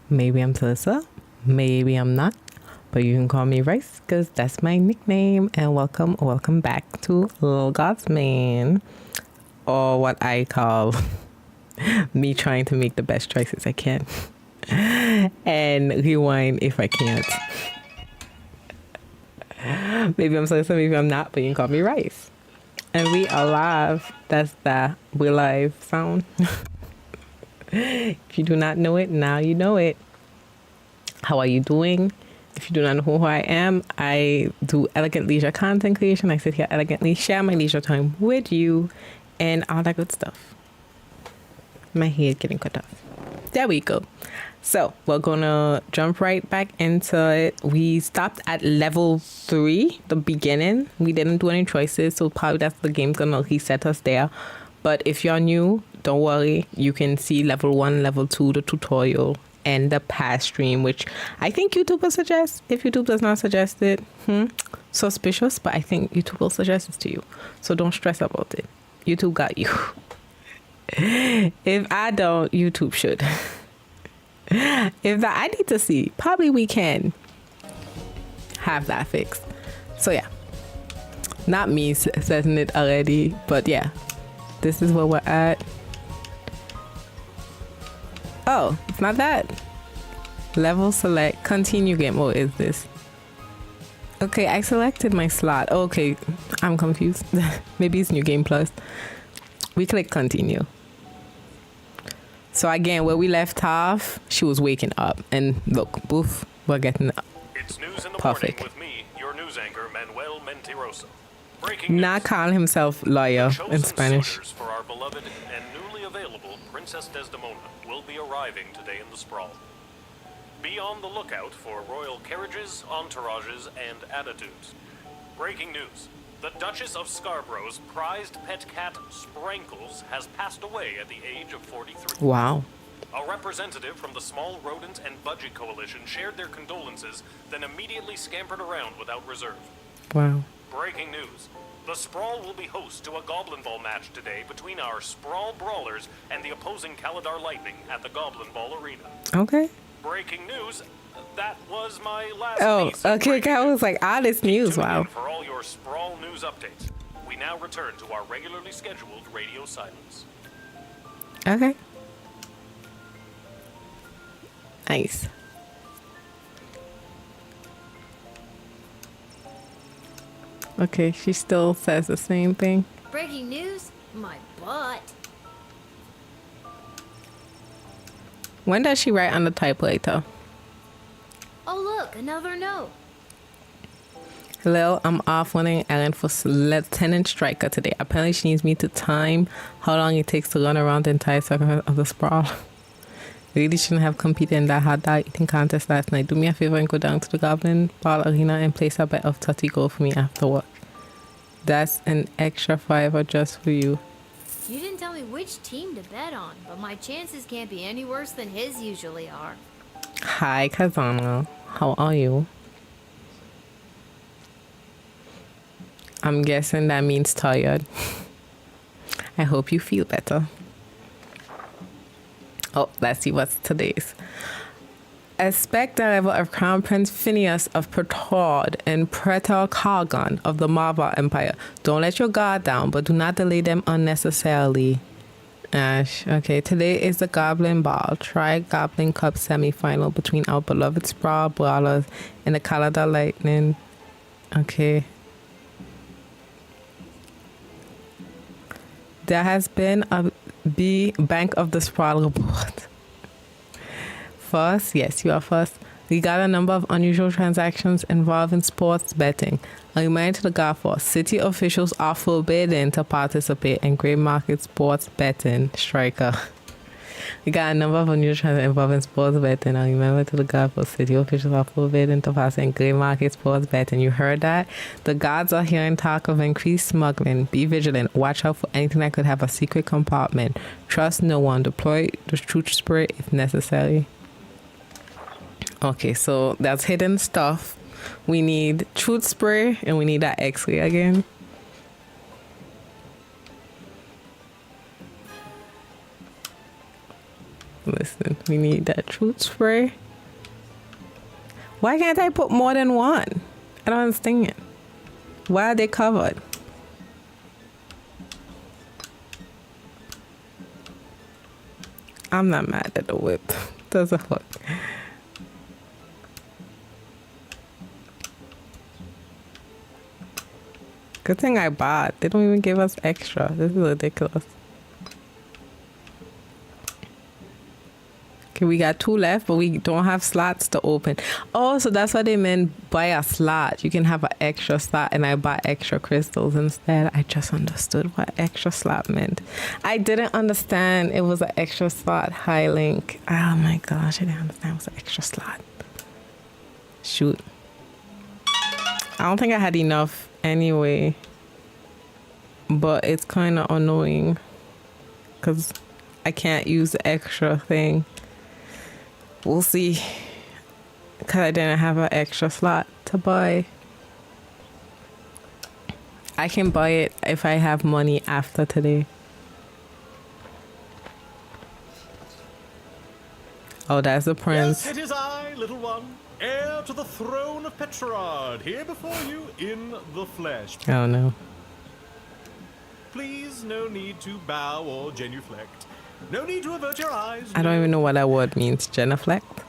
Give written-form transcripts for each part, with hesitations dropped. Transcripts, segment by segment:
Maybe I'm Talissa, maybe I'm not, but you can call me Rice because that's my nickname. And welcome back to Little Guarsdman, or what I call me trying to make the best choices I can and rewind if I can't. Maybe I'm Talissa, maybe I'm not, but you can call me Rice. And we are live. That's the we live sound. If you do not know it, now you know it. How are you doing? If you do not know who I am, I do elegant leisure content creation. I sit here elegantly, share my leisure time with you, and all that good stuff. My head getting cut off. There we go. So we're gonna jump right back into it. We stopped at level 3, the beginning. We didn't do any choices, so probably that's the game's gonna reset us there. But if you're new, don't worry. You can see level 1, level 2, the tutorial, and the past stream, which I think YouTube will suggest. If YouTube does not suggest it, suspicious, but I think YouTube will suggest it to you. So don't stress about it. YouTube got you. If I don't, YouTube should. If that I need to see, probably we can have that fixed. So yeah, not me setting it already, but yeah, this is where we're at. Oh, it's not that. Level select, continue game. What is this? Okay, I selected my slot. Okay, I'm confused. Maybe it's new game plus. We click continue. So again, where we left off, she was waking up, and look, boof, we're getting It's news in the perfect. morning with me, your news anchor Manuel Mentiroso. Breaking Not news. calling himself lawyer The in chosen Spanish. suitors for our beloved and newly available Princess Desdemona will be arriving today in the sprawl. Be on the lookout for royal carriages, entourages, and attitudes. Breaking news. The Duchess of Scarborough's prized pet cat, Sprankles, has passed away at the age of 43. Wow. A representative from the Small Rodent and Budget Coalition shared their condolences, then immediately scampered around without reserve. Wow. Breaking news. The Sprawl will be host to a Goblin Ball match today between our Sprawl Brawlers and the opposing Caladar Lightning at the Goblin Ball Arena. Okay. Breaking news. That was my last Oh, piece of okay. breaking That news. was like honest news. Tune in Wow. for all your Sprawl news updates. We now return to our regularly scheduled radio silence. Okay. Nice. Okay, she still says the same thing. Breaking news? My butt. When does she write on the typewriter? Oh look, another note. Hello, I'm off running an errand for Lieutenant Striker today. Apparently she needs me to time how long it takes to run around the entire circuit of the sprawl. Really shouldn't have competed in that hot dog eating contest last night. Do me a favor and go down to the Goblin Ball Arena and place a bet of 30 gold for me after work. That's an extra $5 just for you. You didn't tell me which team to bet on, but my chances can't be any worse than his usually are. Hi, Kazana. How are you? I'm guessing that means tired. I hope you feel better. Oh, let's see what's today's. Expect the arrival of Crown Prince Phineas of Pertord and Pretor Cargon of the Marva Empire. Don't let your guard down, but do not delay them unnecessarily. Ash. Okay, today is the Goblin Ball Tri-Goblin Cup semi-final between our beloved Sprawl Brawlers and the Caladar Lightning. Okay. There has been a Bank of the Sprawl report. First, yes, you are first. We got a number of unusual transactions involving sports betting. A reminder to the God Force, city officials are forbidden to participate in gray market sports betting. Striker. We got a number of unusual transactions involving sports betting. A reminder to the God Force, city officials are forbidden to participate in gray market sports betting. You heard that? The gods are hearing talk of increased smuggling. Be vigilant. Watch out for anything that could have a secret compartment. Trust no one. Deploy the truth spray if necessary. Okay, so that's hidden stuff. We need truth spray and we need that x-ray again. Listen, we need that truth spray. Why can't I put more than one? I don't understand. Why are they covered? I'm not mad at the whip. Doesn't look. Good thing I bought. They don't even give us extra. This is ridiculous. Okay, we got 2 left, but we don't have slots to open. Oh, so that's what they meant by a slot. You can have an extra slot, and I bought extra crystals instead. I just understood what extra slot meant. I didn't understand it was an extra slot. High link. Oh my gosh, I didn't understand it was an extra slot. Shoot. I don't think I had enough anyway, but it's kind of annoying because I can't use the extra thing. We'll see, because I didn't have an extra slot to buy. I can buy it if I have money after today. Oh, that's the prince. Yes, it is I, little one, heir to the throne of Petrarch, here before you in the flesh. Oh no. Please, no need to bow or genuflect. No need to avert your eyes. I don't even know what that word means. Genuflect?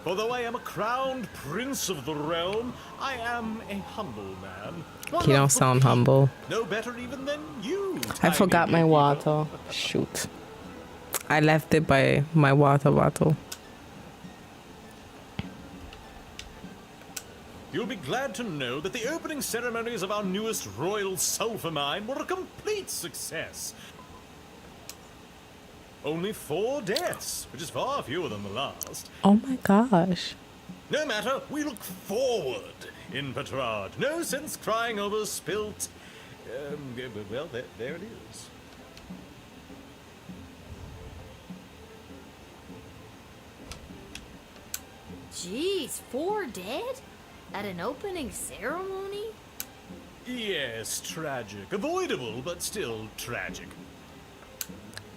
For though I am a crowned prince of the realm, I am a humble man. You don't sound humble. No better even than you. I forgot my water. Shoot. I left it by my water bottle. You'll be glad to know that the opening ceremonies of our newest royal sulfur mine were a complete success. Only 4 deaths, which is far fewer than the last. Oh my gosh. No matter, we look forward in Petrarch. No sense crying over spilt. Well, there it is. Jeez, 4 dead? At an opening ceremony? Yes, tragic. Avoidable, but still tragic.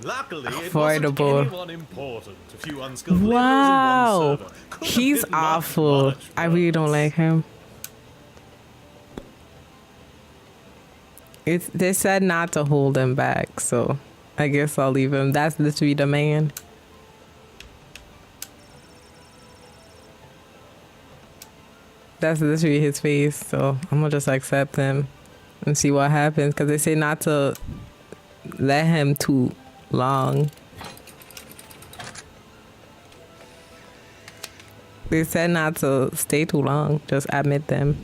Luckily, it Avoidable. wasn't anyone important. A few unskilled Wow. laborers and one server. Couldn't have He's been much, awful. much I really don't worse. like him. They said not to hold him back, so I guess I'll leave him. That's literally the man. That's literally his face, so I'm gonna just accept him and see what happens, because they say not to let him too long. They said not to stay too long, just admit them.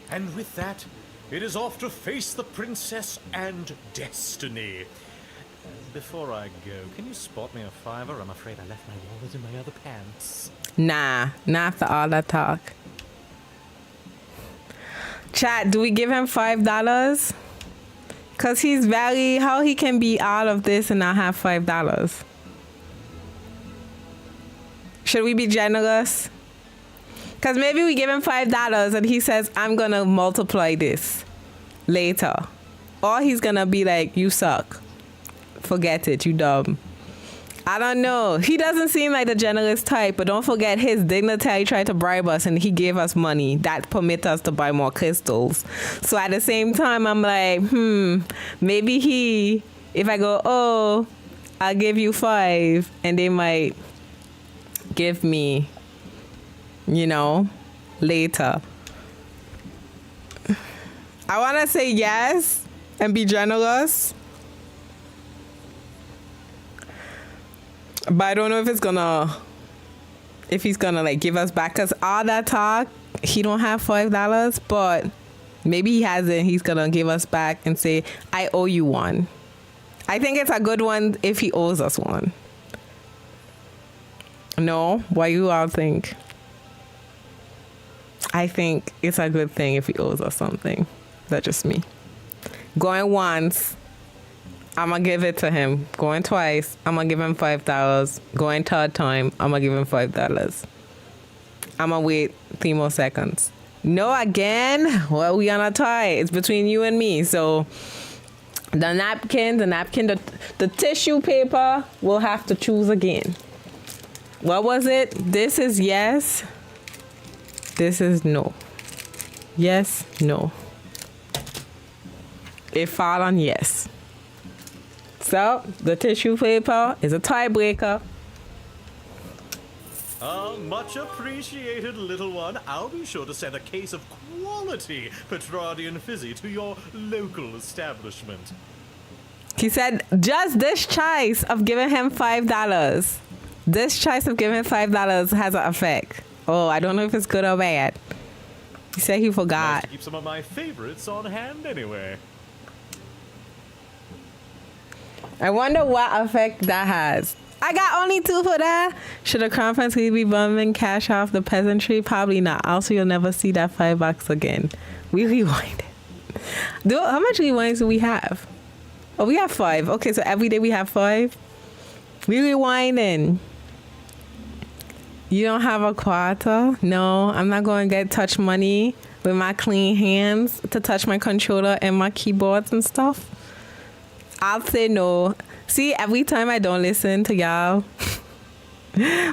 And with that, it is off to face the princess and destiny. Before I go, can you spot me a $5? I'm afraid I left my wallet in my other pants. Nah, not after all that talk. Chat, do we give him $5? Cause he's very, how he can be out of this and not have $5? Should we be generous? Cause maybe we give him $5 and he says, I'm gonna multiply this later. Or he's gonna be like, you suck. Forget it, you dumb. I don't know. He doesn't seem like the generous type, but don't forget his dignitary tried to bribe us and he gave us money that permit us to buy more crystals. So at the same time, I'm like, maybe if I go, oh, I'll give you 5, and they might give me, later. I want to say yes and be generous. But I don't know if he's gonna like give us back, cause all that talk, he don't have $5, but maybe he has it and he's gonna give us back and say, I owe you 1. I think it's a good one if he owes us 1. No? What you all think? I think it's a good thing if he owes us something. That's just me. Going once, I'm going to give it to him. Going twice, I'm going to give him $5. Going third time, I'm going to give him $5. I'm going to wait 3 more seconds. No, again? Well, we on a tie. It's between you and me. So The napkin, the tissue paper, we'll have to choose again. What was it? This is yes. This is no. Yes, no. It fall on yes. So, the tissue paper is a tiebreaker. Much appreciated, little one. I'll be sure to send a case of quality Petrardian fizzy to your local establishment. He said just this choice of giving him $5. This choice of giving him $5 has an effect. Oh, I don't know if it's good or bad. He said he Nice forgot. to keep some of my favorites on hand anyway. I wonder what effect that has. I got only 2 for that. Should the crown prince really be bumming cash off the peasantry? Probably not. Also, you'll never see that $5 again. We rewind it. How much rewinds do we have? Oh, we have 5. Okay, so every day we have 5. We rewinding. You don't have a quarter? No, I'm not going to get touch money with my clean hands to touch my controller and my keyboards and stuff. I'll say no. See, every time I don't listen to y'all,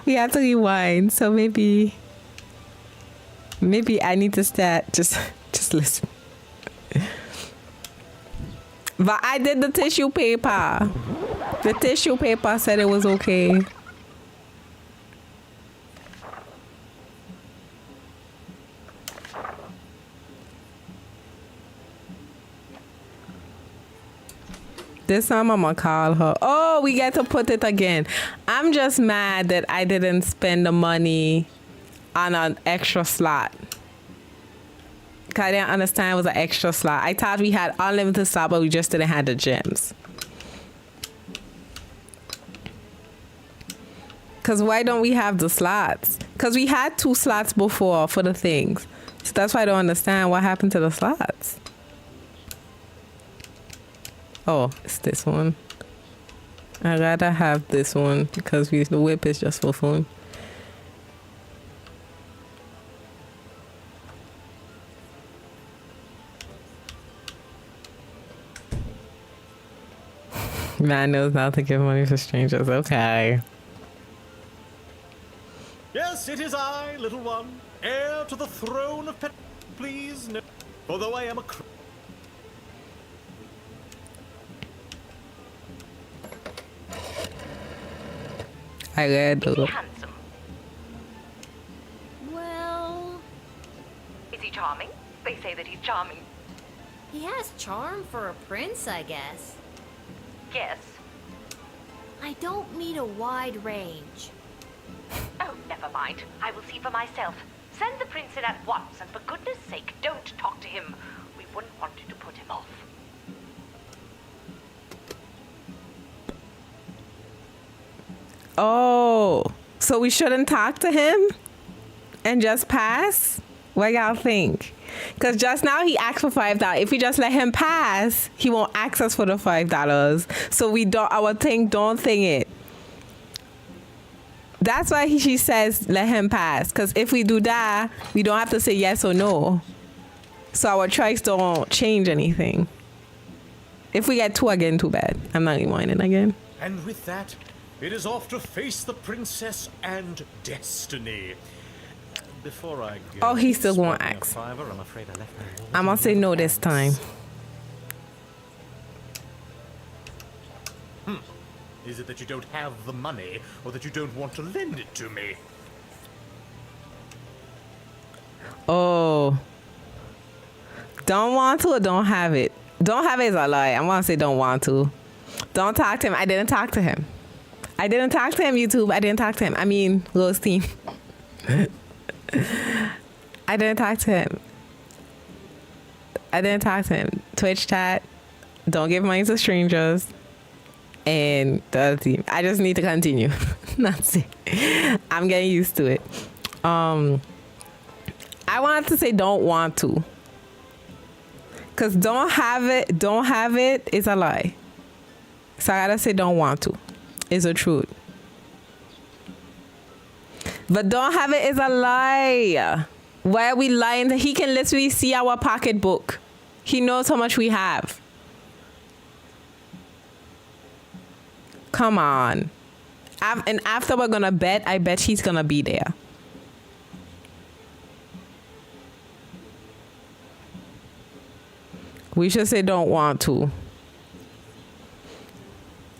we have to rewind. So maybe I need to start just listen. But I did the tissue paper. The tissue paper said it was okay. This time I'm gonna call her. Oh, we get to put it again. I'm just mad that I didn't spend the money on an extra slot. Cause I didn't understand it was an extra slot. I thought we had unlimited slot, but we just didn't have the gems. Cause why don't we have the slots? Cause we had 2 slots before for the things. So that's why I don't understand what happened to the slots. Oh, it's this one. I'd rather have this one because the whip is just for fun. Man knows not to give money to strangers. Okay. Yes, it is I, little one, heir to the throne of Pet. Please, no. Although I am a. I read. Is he handsome? Well, Is he charming? They say that he's charming. he has charm for a prince, I guess. Yes. I don't mean a wide range. Oh, never mind. I will see for myself. Send the prince in at once, and for goodness sake, don't talk to him. We wouldn't want you to put him off. Oh, so we shouldn't talk to him and just pass? What y'all think? Because just now he asked for $5. If we just let him pass, he won't ask us for the $5. So we don't, our thing, don't think it. That's why she says let him pass. Because if we do that, we don't have to say yes or no. So our choice don't change anything. If we get 2 again, too bad. I'm not rewinding again. And with that, it is off to face the princess and destiny. Before I go, Oh, he still won't spot me a ask. fiver, I'm afraid I left my wallet I'm gonna in say your no this time. hands. Is it that you don't have the money, or that you don't want to lend it to me? Oh. Don't want to or don't have it? Don't have it is a lie. I'm gonna say don't want to. Don't talk to him. I didn't talk to him. I didn't talk to him, YouTube. I didn't talk to him. I mean, Rose team. I didn't talk to him. I didn't talk to him. Twitch chat. Don't give money to strangers. And the other team. I just need to continue. That's it. I'm getting used to it. I wanted to say don't want to. Because don't have it is a lie. So I gotta say don't want to. Is the truth. But don't have it is a lie. Why are we lying? He can literally see our pocketbook. He knows how much we have. Come on. And after we're gonna bet, I bet she's gonna be there. We should say don't want to.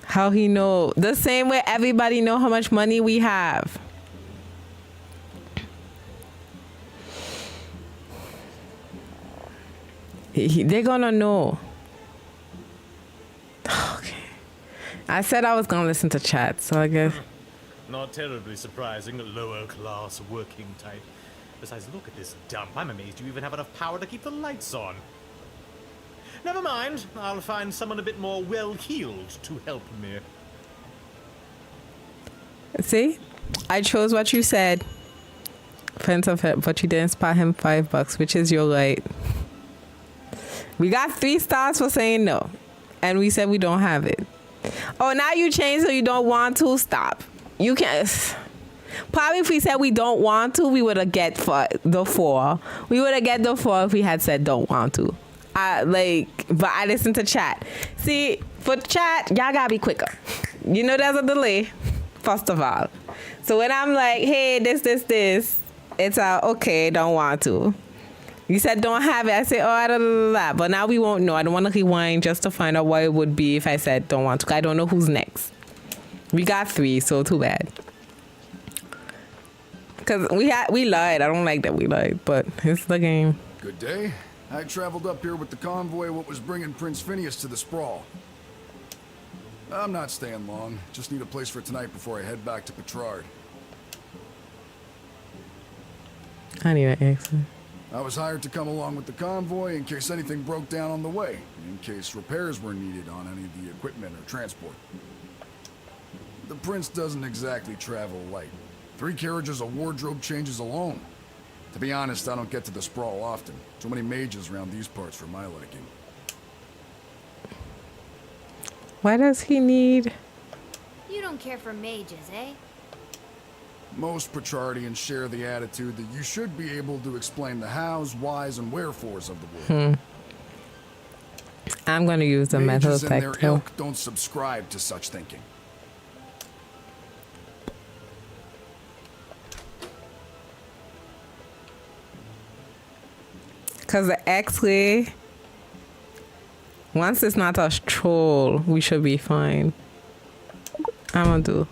How he know? The same way everybody know how much money we have. They're gonna know. Okay. I said I was gonna listen to chat, so I guess. Not terribly surprising, lower class working type. Besides, look at this dump. I'm amazed you even have enough power to keep the lights on. Never mind. I'll find someone a bit more well-heeled to help me. See? I chose what you said. Friends of it, but you didn't spot him $5, which is your right. We got 3 stars for saying no. And we said we don't have it. Oh, now you changed so you don't want to? Stop. You can't. Probably if we said we don't want to, we would have get for the 4. We would have get the 4 if we had said don't want to. But I listened to chat. See, for chat, y'all gotta be quicker. You know there's a delay, first of all. So when I'm like, hey, this, it's okay, don't want to. You said don't have it. I say, oh, but now we won't know. I don't want to rewind just to find out what it would be if I said don't want to. I don't know who's next. We got 3, so too bad. Because we lied. I don't like that we lied, but it's the game. Good day. I traveled up here with the convoy what was bringing Prince Phineas to the Sprawl. I'm not staying long. Just need a place for tonight before I head back to Petrard. I need an accent. I was hired to come along with the convoy in case anything broke down on the way, in case repairs were needed on any of the equipment or transport. The prince doesn't exactly travel light. 3 carriages of wardrobe changes alone. To be honest, I don't get to the Sprawl often. Too many mages around these parts for my liking. Why does he need... You don't care for mages, eh? Most Petrardians share the attitude that you should be able to explain the hows, whys, and wherefores of the world. I'm going to use the metal Mages and their detector. ilk don't subscribe to such thinking. Because the X-ray, once it's not a troll, we should be fine. I'm going to do.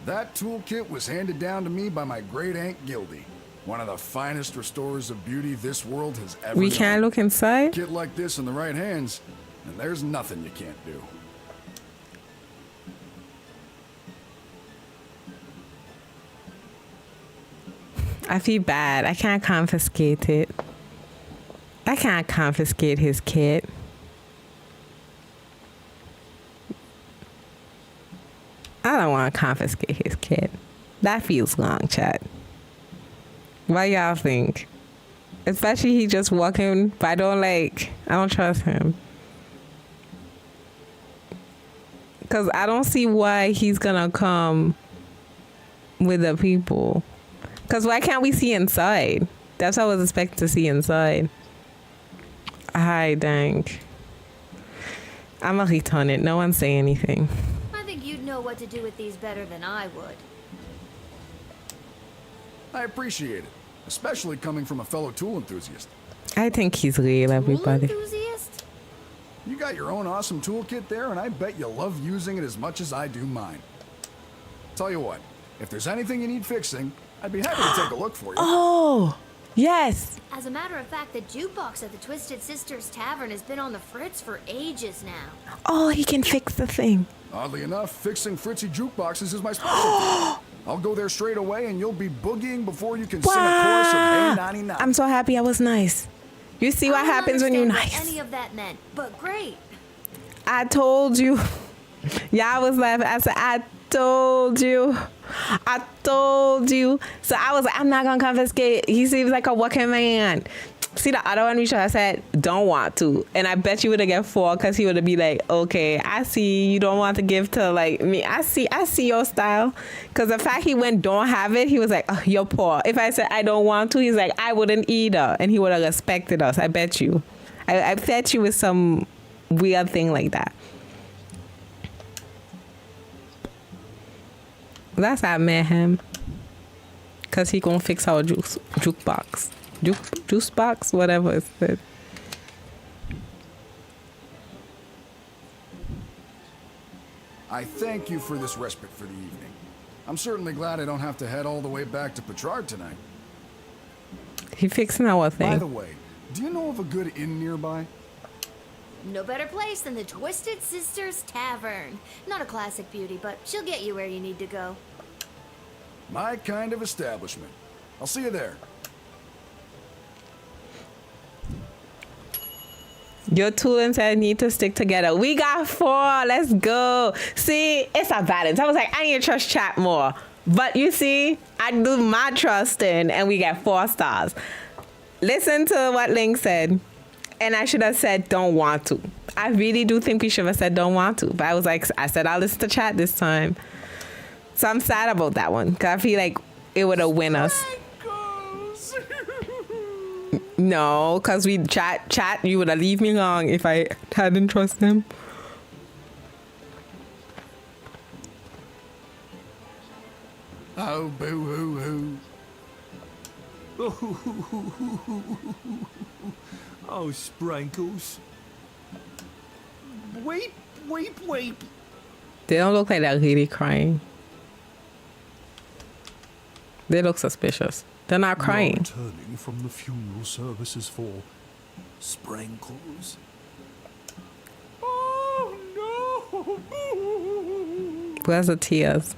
That toolkit was handed down to me by my great-aunt Gildy, one of the finest restorers of beauty this world has ever We known. can't look inside? A kit like this in the right hands, and there's nothing you can't do. I feel bad. I can't confiscate it. I can't confiscate his kit. I don't want to confiscate his kit. That feels wrong, chat. What y'all think? Especially he just walking, but I don't trust him. Because I don't see why he's gonna come with the people. Because why can't we see inside? That's what I was expecting to see inside. Hi, dang. I'm gonna return it. No one say anything. I think you'd know what to do with these better than I would. I appreciate it, especially coming from a fellow tool enthusiast. I think he's real, everybody. Tool enthusiast? You got your own awesome toolkit there, and I bet you love using it as much as I do mine. Tell you what, if there's anything you need fixing, I'd be happy to take a look for you. Oh, yes. As a matter of fact, the jukebox at the Twisted Sisters Tavern has been on the fritz for ages now. Oh, he can fix the thing. Oddly enough, fixing Fritzy jukeboxes is my specialty. I'll go there straight away, and you'll be boogieing before you can sing a chorus of Hey 99. I'm so happy I was nice. You see what I don't happens when you're understand what nice. any of that meant, but great. I told you. Y'all was laughing. I said, I told you. I told you. So I was like, I'm not going to confiscate. He seems like a working man. See, the other one we should have said, don't want to. And I bet you would have get 4 because he would have been like, okay, I see you don't want to give to like me. I see your style. Because the fact he went, don't have it, he was like, oh, you're poor. If I said, I don't want to, he's like, I wouldn't either. And he would have respected us. I bet you. I bet you with some weird thing like that. That's how I met him. Because he gonna fix our jukebox. Juice box, whatever it's said. I thank you for this respite for the evening. I'm certainly glad I don't have to head all the way back to Petrard tonight. He fixing our thing. By the way, do you know of a good inn nearby? No better place than the Twisted Sisters Tavern. Not a classic beauty, but she'll get you where you need to go. My kind of establishment. I'll see you there. Your tool and said need to stick together. We got 4. Let's go. See, it's a balance. I was like, I need to trust chat more. But you see, I do my trusting and we get 4 stars. Listen to what Link said. And I should have said don't want to. I really do think we should have said don't want to. But I was like, I said I'll listen to chat this time. So I'm sad about that one. Because I feel like it would have win us. No, because we chat, you would have leave me long if I hadn't trust him. Oh, boo-hoo-hoo. Oh, Sprankles. Weep, weep, weep. They don't look like they're really crying. They look suspicious. They're not crying. Returning from the funeral services for Sprankles. Oh, no. Where's the tears?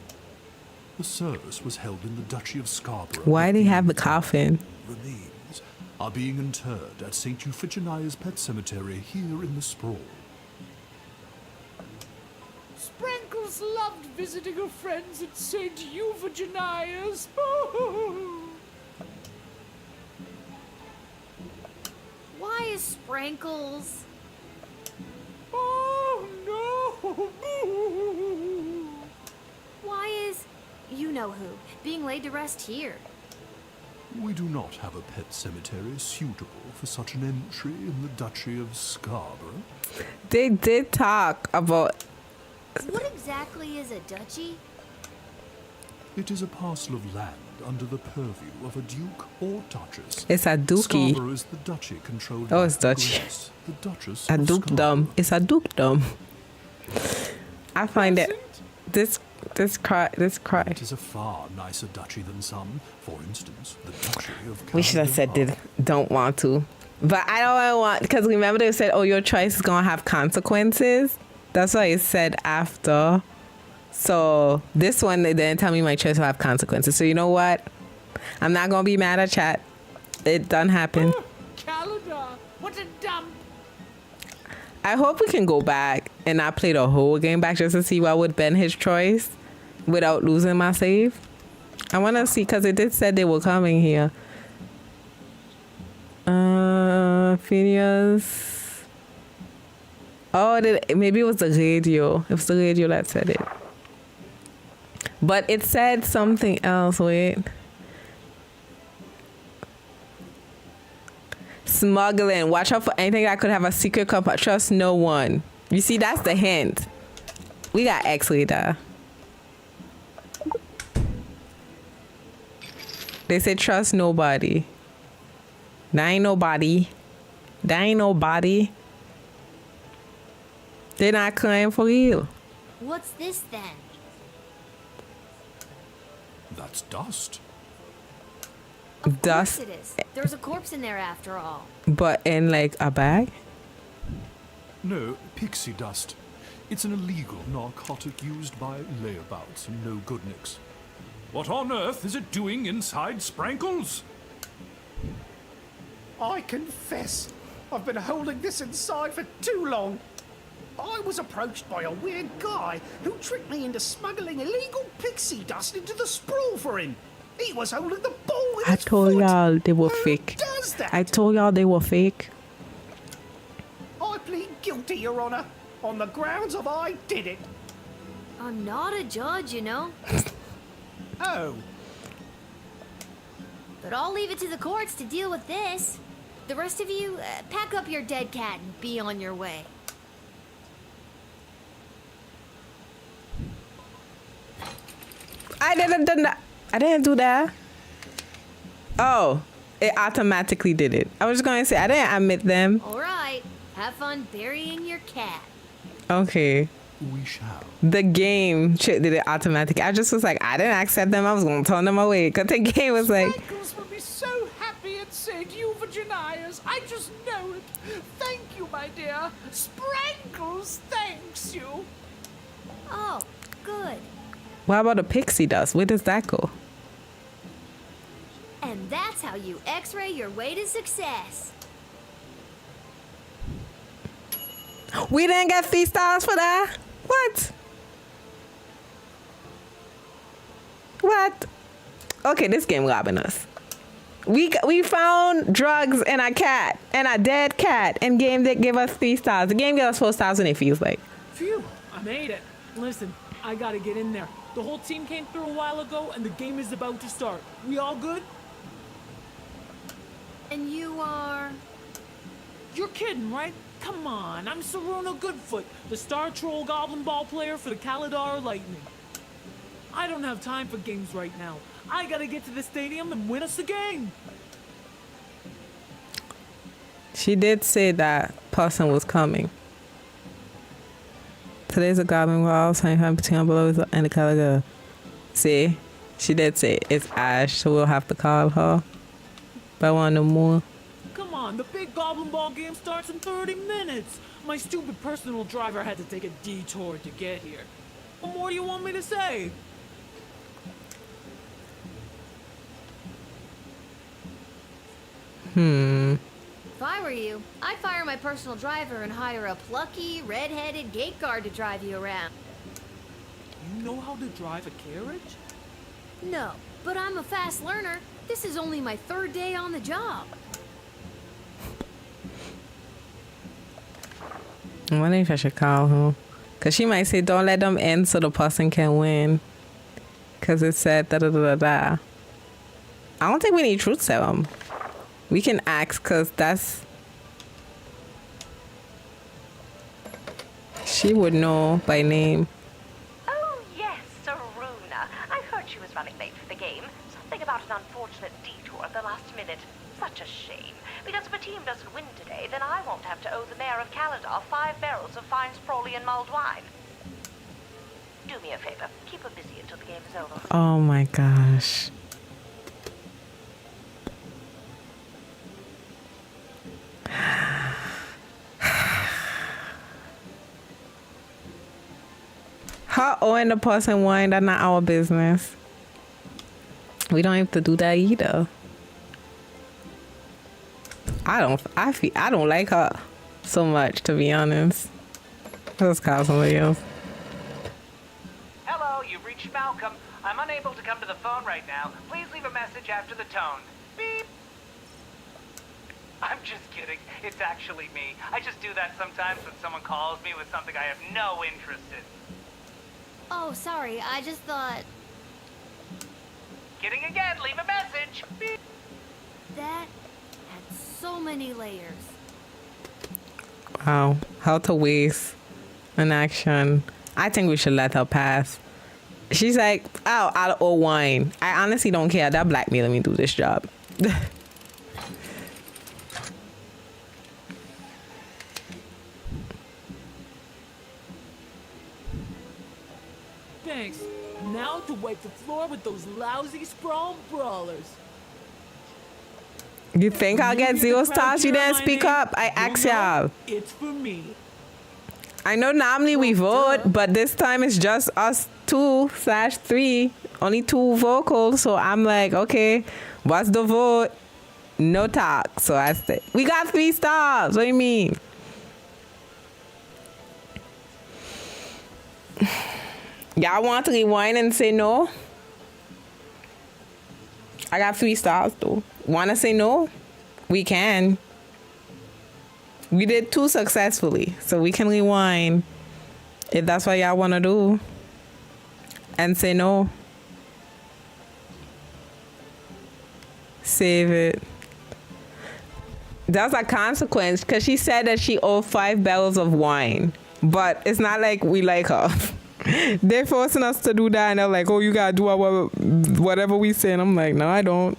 The service was held in the Duchy of Scarborough. Why do they have the coffin? Remains are being interred at St. Euphigenia's Pet Cemetery here in the Sprawl. Sprankles loved visiting her friends at St. Euphigenia's. Why is Sprankles? Oh, no. Why is you know who being laid to rest here? We do not have a pet cemetery suitable for such an entry in the Duchy of Scarborough. They did talk about... What exactly is a duchy? It is a parcel of land under the purview of a duke or duchess. It's a dookie. Scarborough is the duchy controlled Oh, by it's duchy. Grace, the Duchess A of dukedom. It's a dukedom. I find it... This cry. It is a far nicer duchy than some. For instance, the Duchy of We should have said don't want to. But I don't want... Because remember they said, oh, your choice is going to have consequences. That's why it said after. So this one, they didn't tell me my choice will have consequences. So you know what? I'm not going to be mad at chat. It done happen. Calendar, what a dump. I hope we can go back and not play the whole game back just to see what would been his choice without losing my save. I want to see because it did said they were coming here. Phineas. Oh, maybe it was the radio. It was the radio that said it. But it said something else. Wait. Smuggling. Watch out for anything that could have a secret compartment. Trust no one. You see, that's the hint. We got X later. They said trust nobody. There ain't nobody. There ain't nobody. They're not crying for real. What's this then? That's dust. Of Dust. course it is. There's a corpse in there after all. But in like a bag? No, pixie dust. It's an illegal narcotic used by layabouts and no-goodniks. What on earth is it doing inside Sprankles? I confess, I've been holding this inside for too long. I was approached by a weird guy who tricked me into smuggling illegal pixie dust into the sprawl for him. He was holding the ball with I his told foot. y'all they were Who fake. does was that? I told y'all they were fake. I plead guilty, Your Honor, on the grounds of I did it. I'm not a judge, you know. Oh, But I'll leave it to the courts to deal with this. The rest of you, pack up your dead cat and be on your way. I didn't do that. I didn't do that. Oh, it automatically did it. I was going to say I didn't admit them. All right, have fun burying your cat. Okay. We shall. The game shit did it automatically. I just was like, I didn't accept them. I was gonna turn them away because the game was like, Sprinkles will be so happy it said Euphogenias. I just know it. Thank you, my dear. Sprinkles thanks you. Oh, good. what about the pixie dust? Where does that go? And that's how you x-ray your way to success. We didn't get 3 stars for that. What? What? Okay, this game robbing us. We found drugs and a cat and a dead cat, and game that gave us 3 stars. The game gave us 4 stars, and it feels like. Phew, I made it. Listen, I gotta get in there. The whole team came through a while ago, and the game is about to start. We all good? And you are... You're kidding, right? Come on, I'm Saruno Goodfoot, the Star Troll Goblin Ball player for the Kalidar Lightning. I don't have time for games right now. I gotta get to the stadium and win us a game. She did say that person was coming. Today's a Goblin Ball, time between below and the Kalidar. See, she did say it's Ash, so we'll have to call her. But I want to know more. Come on, the big Goblin Ball game starts in 30 minutes. My stupid personal driver had to take a detour to get here. What more do you want me to say? If I were you, I'd fire my personal driver and hire a plucky, red-headed gate guard to drive you around. You know how to drive a carriage? No, but I'm a fast learner. This is only my 3rd day on the job. I wonder if I should call her. Because she might say, don't let them end so the person can win. Because it said da-da-da-da-da. I don't think we need truth serum. We can ask because that's... She would know by name. Oh, yes, Saruna. I heard she was running late for the game. Something about an unfortunate detour at the last minute. Such a shame. Because if a team doesn't win today, then I won't have to owe the mayor of Kalidar 5 barrels of fine Sprawley and mulled wine. Do me a favor. Keep her busy until the game is over. Oh my gosh. Her owing the person wine, that's not our business. We don't have to do that either. I don't like her so much, to be honest. Let's call somebody else. Hello, you've reached Malcolm. I'm unable to come to the phone right now. Please leave a message after the tone. Beep. I'm just kidding. It's actually me. I just do that sometimes when someone calls me with something I have no interest in. Oh, sorry, I just thought... Kidding again. Leave a message. Beep. That had so many layers. Wow. How to waste an action. I think we should let her pass. She's like, oh, I'll owe wine. I honestly don't care. That blackmailing me do this job. Thanks. Now to wipe the floor with those lousy sprawl brawlers. You think I'll get 0 stars? You didn't speak up. I asked y'all. It's for me. I know normally we vote, but this time it's just us 2/3. Only 2 vocals. So I'm like, okay, what's the vote? No talk. So I said, we got 3 stars. What do you mean? Y'all want to rewind and say no? I got 3 stars though. Wanna say no? We can. We did 2 successfully, so we can rewind if that's what y'all want to do and say no. Save it. That's a consequence because she said that she owed 5 barrels of wine, but it's not like we like her. They're forcing us to do that, and they're like, oh, you gotta do whatever we say. And I'm like, no, I don't.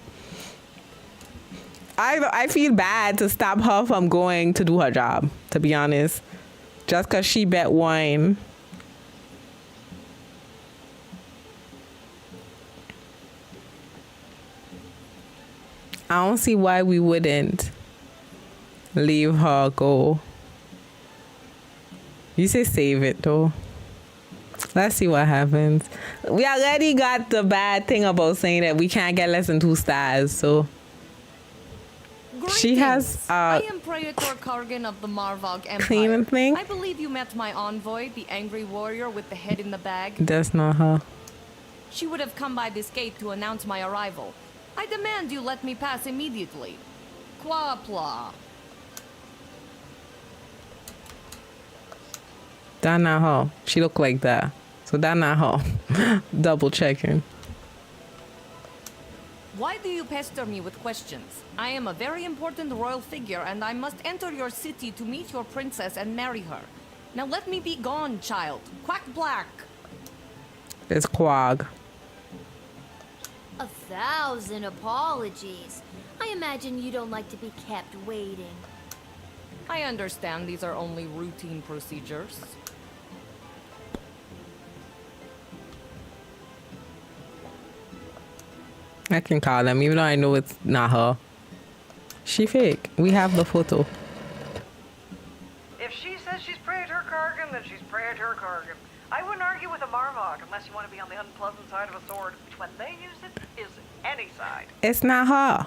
I feel bad to stop her from going to do her job, to be honest, just because she bet wine. I don't see why we wouldn't leave her go. You say save it though. Let's see what happens. We already got the bad thing about saying that we can't get less than 2 stars, so she has I am Praetor Kargan of the Marvog Empire. cleaning thing. I believe you met my envoy, the angry warrior with the head in the bag. That's not her. She would have come by this gate to announce my arrival. I demand you let me pass immediately. Quapla. That not her. She look like that. So that not her. Double checking. Why do you pester me with questions? I am a very important royal figure, and I must enter your city to meet your princess and marry her. Now let me be gone, child. Quack black. It's Quag. 1,000 apologies. I imagine you don't like to be kept waiting. I understand these are only routine procedures. I can call them, even though I know it's not her. She fake. We have the photo. If she says she's Praetor Kargan, then she's Praetor Kargan. I wouldn't argue with a Marvok unless you want to be on the unpleasant side of a sword, which when they use it is any side. It's not her.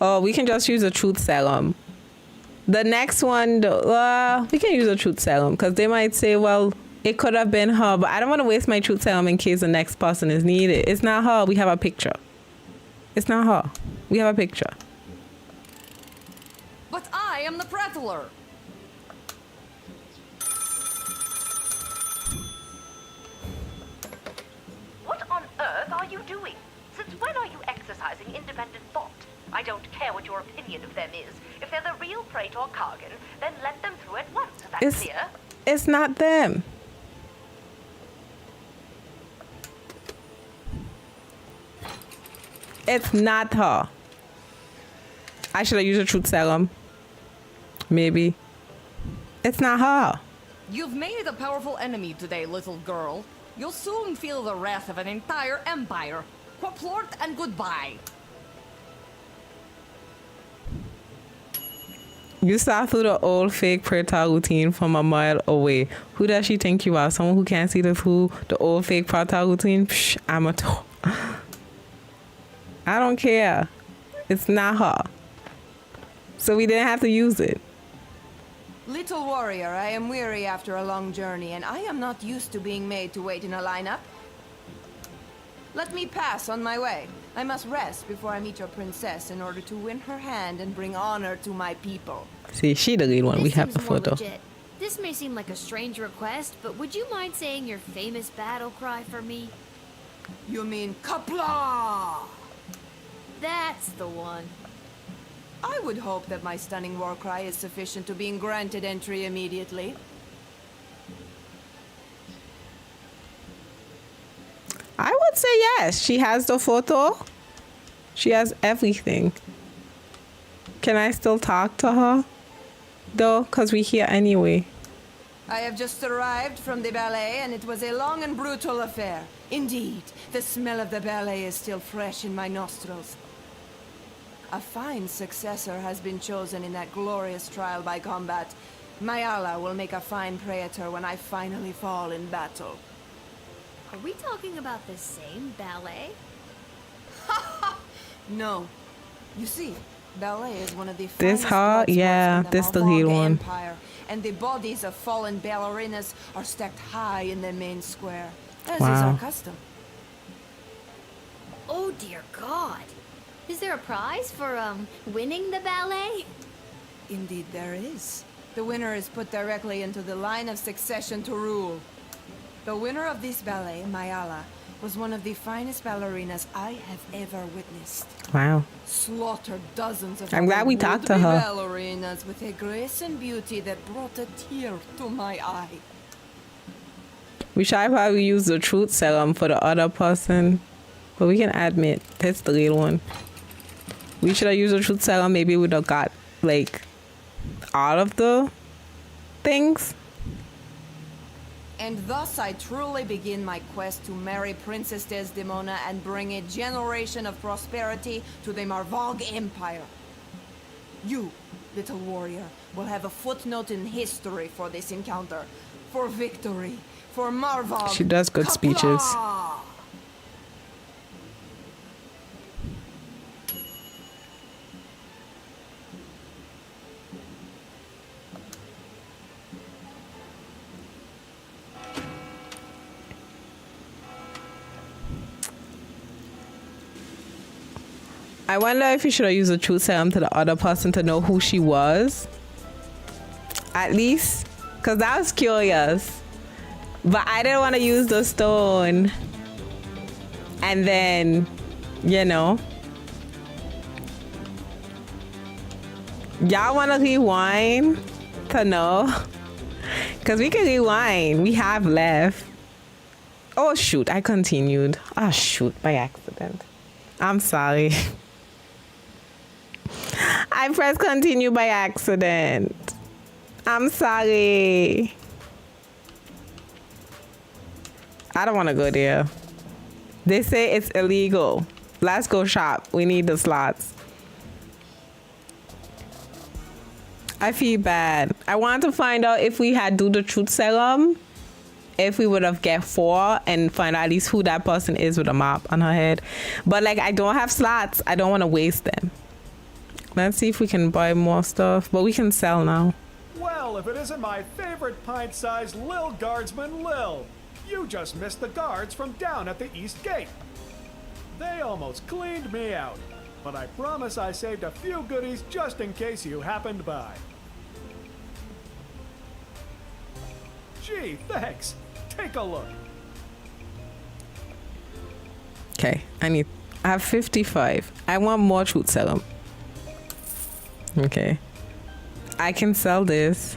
Oh, we can just use a truth serum. The next one, we can use a truth serum because they might say, well, it could have been her, but I don't want to waste my truth serum in case the next person is needed. It's not her. We have a picture. It's not her. We have a picture. But I am the prattler. What on earth are you doing? Since when are you exercising independent thought? I don't care what your opinion of them is. If they're the real Praetor Kargan, then let them through at once. Is that clear? It's not them. It's not her. I should have used a truth serum. Maybe. It's not her. You've made a powerful enemy today, little girl. You'll soon feel the wrath of an entire empire. Quaplort and goodbye. You saw through the old fake prayer routine from a mile away. Who does she think you are? Someone who can't see through the old fake prayer routine? Psh, amateur. I don't care. It's not her. So we didn't have to use it. Little warrior, I am weary after a long journey, and I am not used to being made to wait in a lineup. Let me pass on my way. I must rest before I meet your princess in order to win her hand and bring honor to my people. See, she the lead one. We have the This seems more photo. legit. This may seem like a strange request, but would you mind saying your famous battle cry for me? You mean Kapla? That's the one. I would hope that my stunning war cry is sufficient to being granted entry immediately. I would say yes. She has the photo. She has everything. Can I still talk to her? Though, because we're here anyway. I have just arrived from the ballet, and it was a long and brutal affair. Indeed, the smell of the ballet is still fresh in my nostrils. A fine successor has been chosen in that glorious trial by combat. Mayala will make a fine praetor when I finally fall in battle. Are we talking about the same ballet? No. You see, ballet is one of the This finest her? blood sports Yeah, in the this the Marvog real one. Empire, and the bodies of fallen ballerinas are stacked high in the main square, as is Wow. our custom. Oh dear God. Is there a prize for, winning the ballet? Indeed there is. The winner is put directly into the line of succession to rule. The winner of this ballet, Mayala, was one of the finest ballerinas I have ever witnessed. Wow. Slaughtered dozens of I'm glad we talked to would-be her. ballerinas with a grace and beauty that brought a tear to my eye. We should probably use the truth serum for the other person. But we can admit that's the real one. We should have used the truth serum. Maybe we would have got, like, all of the things. And thus I truly begin my quest to marry Princess Desdemona and bring a generation of prosperity to the Marvog Empire. You, little warrior, will have a footnote in history for this encounter. For victory. For Marvog. She does good speeches. I wonder if you should have used the truth serum to the other person to know who she was. At least. Because I was curious. But I didn't want to use the stone. And then, you know. Y'all want to rewind to know? Because we can rewind. We have left. Oh, shoot. I continued. Oh, shoot. By accident. I'm sorry. I pressed continue by accident. I'm sorry. I don't want to go there. They say it's illegal. Let's go shop. We need the slots. I feel bad. I want to find out if we had do the truth serum, if we would have get 4 and find out at least who that person is with a mop on her head. But like, I don't have slots. I don't want to waste them. Let's see if we can buy more stuff, but we can sell now. Well, if it isn't my favorite pint-sized Lil Guardsman Lil. You just missed the guards from down at the East Gate. They almost cleaned me out, but I promise I saved a few goodies just in case you happened by. Gee, thanks. Take a look. Okay, I have 55. I want more truth serum. Okay. I can sell this.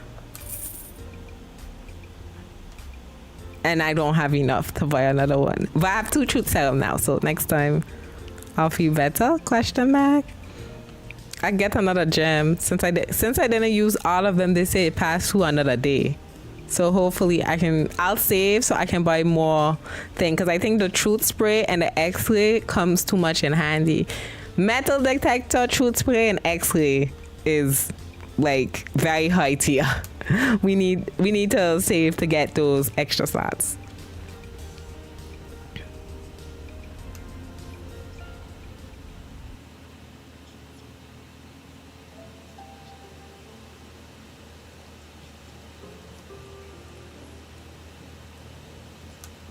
And I don't have enough to buy another one. But I have 2 truth serum now, so next time I'll feel better? Question mark. I get another gem. Since I didn't use all of them, they say it passed through another day. So hopefully I'll save so I can buy more thing. Because I think the truth spray and the X-ray comes too much in handy. Metal detector, truth spray, and X-ray is like very high tier. We need to save to get those extra slots.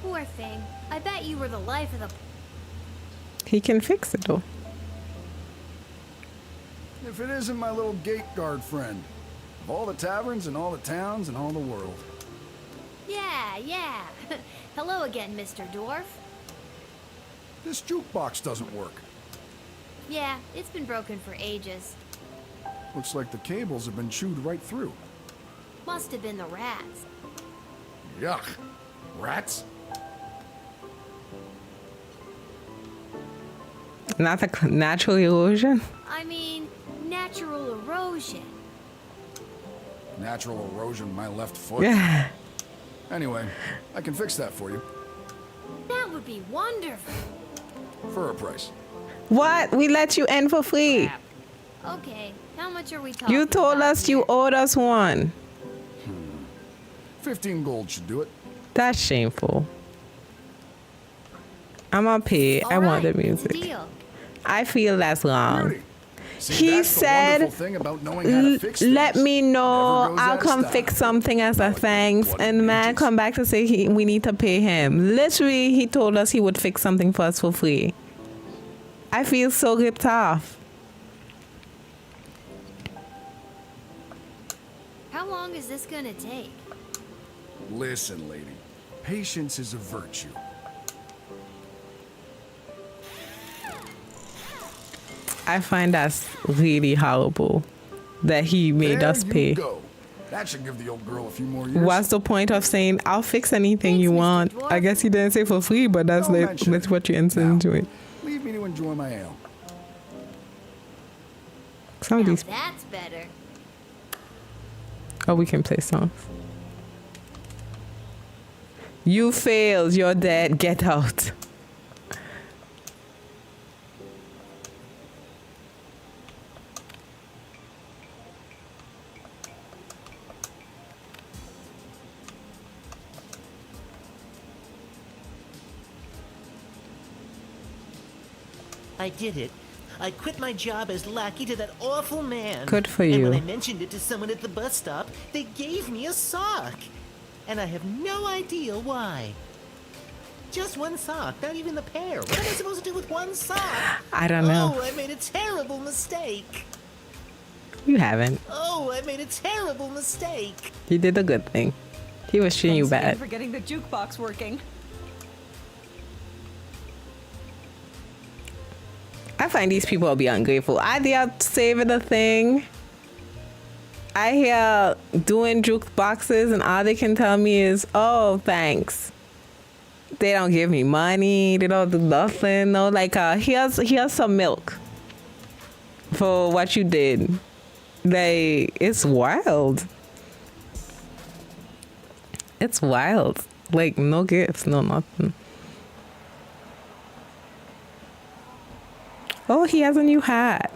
Poor thing. I bet you were the life of the... He can fix it though. If it isn't my little gate guard friend. Of all the taverns and all the towns and all the world. Yeah. Hello again, Mr. Dwarf. This jukebox doesn't work. Yeah, it's been broken for ages. Looks like the cables have been chewed right through. Must have been the rats. Yuck. Rats? Not the natural erosion? I mean, natural erosion. Natural erosion my left foot. Yeah. Anyway, I can fix that for you. That would be wonderful. For a price. What? We let you in for free. Okay, how much are we talking You told about us you owed us one. 15 gold should do it. That's shameful. I'm gonna pay. I want the music. Deal. I feel that's wrong. Beauty. See, He that's the said, wonderful thing about knowing how to fix let things. me know. Never goes I'll out of come style. fix something as a thanks. And the man come back to say we need to pay him. Literally, he told us he would fix something for us for free. I feel so ripped off. How long is this gonna take? Listen, lady. Patience is a virtue. I find that's really horrible that he made us pay. Go. That should give the old girl a few more years. What's the point of saying, I'll fix anything you want? I guess he didn't say for free, but that's that's what you insinuate. Leave me to enjoy my ale. Some of these. That's better. Oh, we can play songs. You failed. You're dead. Get out. I did it. I quit my job as lackey to that awful man. Good for And you. when I mentioned it to someone at the bus stop, they gave me a sock. And I have no idea why. Just one sock, not even the pair. What am I supposed to do with one sock? I don't know. Oh, I made a terrible mistake. You haven't. Oh, I made a terrible mistake. You did a good thing. He was treating you Thanks again bad. for getting the jukebox working. I find these people will be ungrateful. They are saving the thing. I hear doing jukeboxes and all they can tell me is, oh, thanks. They don't give me money. They don't do nothing. No, like, here's some milk for what you did. Like, it's wild. It's wild. Like, no gifts, no nothing. Oh, he has a new hat.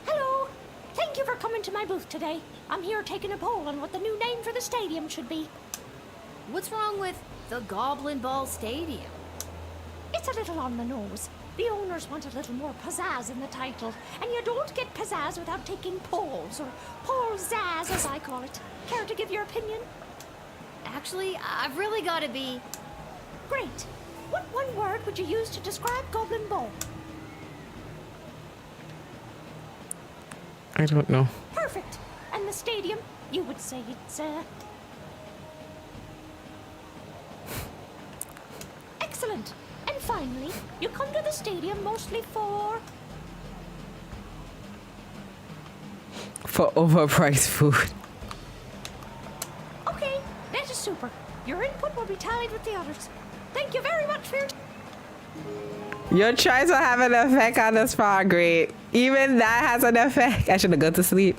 Hello. Thank you for coming to my booth today. I'm here taking a poll on what the new name for the stadium should be. What's wrong with the Goblin Ball Stadium? It's a little on the nose. The owners want a little more pizzazz in the title, and you don't get pizzazz without taking polls, or polzazz as I call it. Care to give your opinion? Actually, I've really got to be... Great. What one word would you use to describe Goblin Ball? I don't know. Perfect. And the stadium? You would say it's, Excellent. And finally, you come to the stadium mostly for... For overpriced food. Okay, that is super. Your input will be tallied with the others. Thank you very much for your... Your choice will have an effect on the spa grade. Even that has an effect. I should have gone to sleep.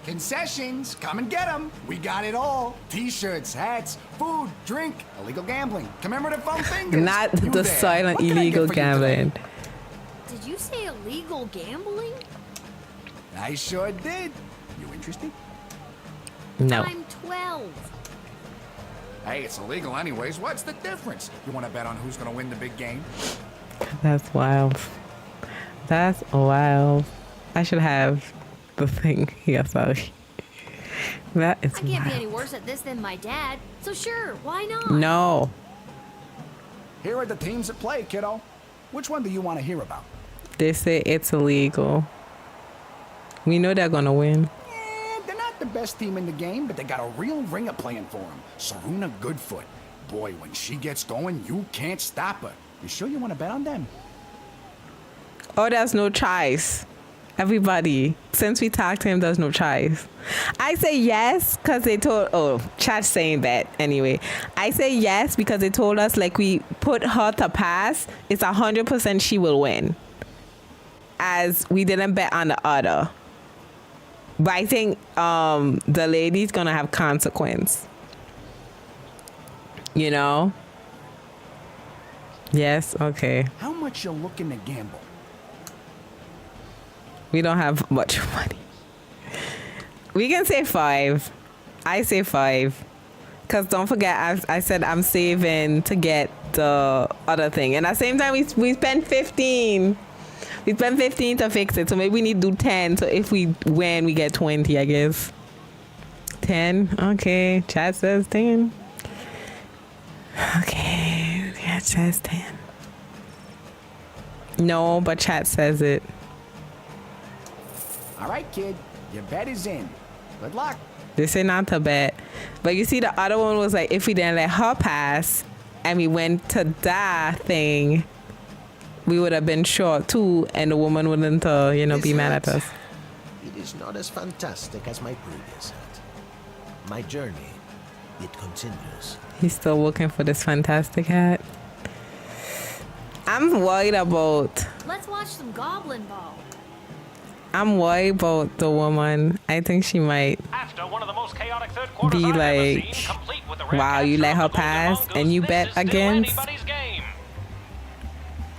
Concessions, come and get them. We got it all. T-shirts, hats, food, drink, illegal gambling, commemorative foam fingers. Not You the there. silent What can I get illegal for you today? gambling. Did you say illegal gambling? I sure did. You interested? No. I'm 12. Hey, it's illegal anyways. What's the difference? You want to bet on who's going to win the big game? That's wild. That's wild. I should have the thing here, sorry. That is I can't be wild. any worse at this than my dad, so sure, why not? No. Here are the teams that play, kiddo. Which one do you want to hear about? They say it's illegal. We know they're gonna win. They're not the best team in the game, but they got a real ringer playing for them. Saruna Goodfoot. Boy, when she gets going, you can't stop her. You sure you want to bet on them? Oh, there's no choice. Everybody, since we talked to him, there's no choice. I say yes because they told, oh, chat's saying that anyway. I say yes because they told us, like, we put her to pass, it's 100% she will win. As we didn't bet on the other. But I think the lady's gonna have consequence. You know? Yes, okay. How much you looking to gamble? We don't have much money. We can say 5. I say 5. Because don't forget, I said I'm saving to get the other thing. And at the same time, we spent 15. We spent 15 to fix it. So maybe we need to do 10. So if we win, we get 20, I guess. 10. Okay. Chat says 10. Okay. Yeah, chat says 10. No, but chat says it. All right, kid. Your bet is in. Good luck. They say not to bet. But you see, the other one was like, if we didn't let her pass and we went to that thing, we would have been short too, and the woman wouldn't, be mad at us. It is not as fantastic as my previous hat. My journey, it continues. He's still looking for this fantastic hat. I'm worried about... Let's watch some Goblin Ball. I'm worried about the woman. I think she might After one of the most chaotic third quarters be I've ever like, seen, complete with the rare wow, you capture let of her the golden pass mongoose, and you this bet is still against? anybody's game.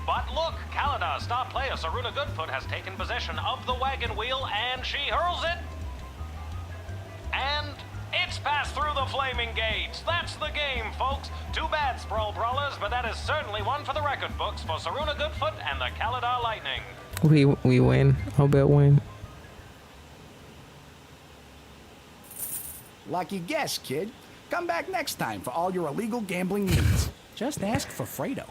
But look, Kaladar star player Saruna Goodfoot has taken possession of the wagon wheel and she hurls it. And it's passed through the flaming gates. That's the game, folks. Too bad, Sprawl Brawlers, but that is certainly one for the record books for Saruna Goodfoot and the Kaladar Lightning. We win. I'll bet win. Lucky guess, kid. Come back next time for all your illegal gambling needs. Just ask for Fredo.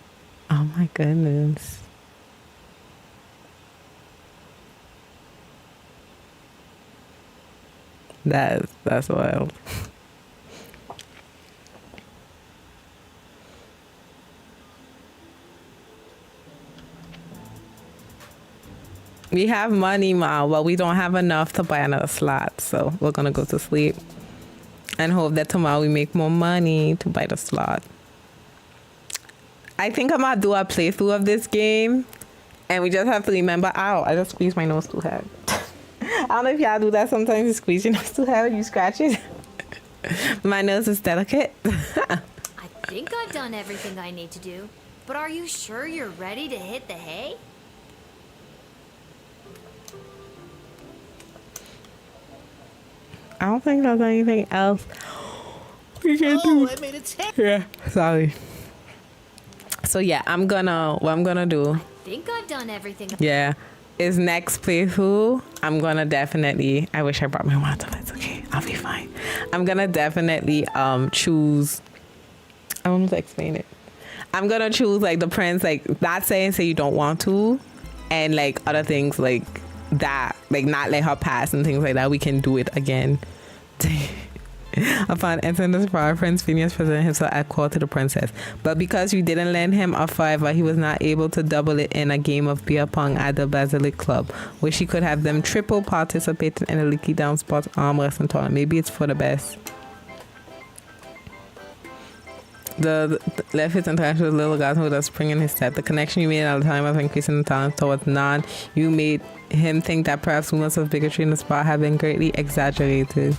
Oh my goodness. That's wild. We have money, Ma, but we don't have enough to buy another slot. So we're gonna go to sleep and hope that tomorrow we make more money to buy the slot. I think I'm gonna do a playthrough of this game, and we just have to remember. Ow! I just squeezed my nose too hard. I don't know if y'all do that sometimes. You squeeze your nose too hard, you scratch it. My nose is delicate. I think I've done everything I need to do, but are you sure you're ready to hit the hay? I don't think there's anything else we can do. I made it 10. Yeah, sorry. So yeah, what I'm gonna do. I think I've done everything. Yeah, is next playthrough. I'm gonna definitely. I wish I brought my water, but it's okay. I'll be fine. I'm gonna definitely choose. I don't know to explain it. I'm gonna choose like the prince, like not saying say you don't want to, and like other things like that, like not let her pass and things like that. We can do it again. Upon entering the sprawl, Prince Phineas presented himself at court to the princess, but because you didn't lend him a fiver, he was not able to double it in a game of beer pong at the Basilic Club, where she could have them triple participating in a Licky Down Sports arm wrestling tournament. Maybe it's for the best. The left his interaction with Little Guardsman with a spring in his step. The connection you made at the time of increasing the talent towards Nan, you made him think that perhaps rumors of bigotry in the spot have been greatly exaggerated.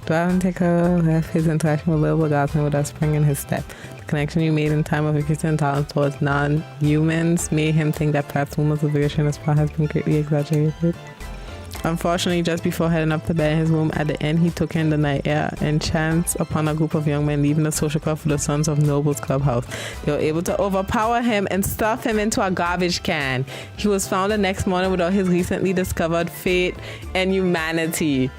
Dwarven Taker left his interaction with Little Guardsman with a spring in his step. The connection you made in time of increasing talent towards non-humans made him think that perhaps rumors of bigotry in the spot has been greatly exaggerated. Unfortunately, just before heading up to bed in his room at the end, he took in the night air and chanced upon a group of young men leaving the social club for the Sons of Nobles clubhouse. They were able to overpower him and stuff him into a garbage can. He was found the next morning without his recently discovered fate and humanity.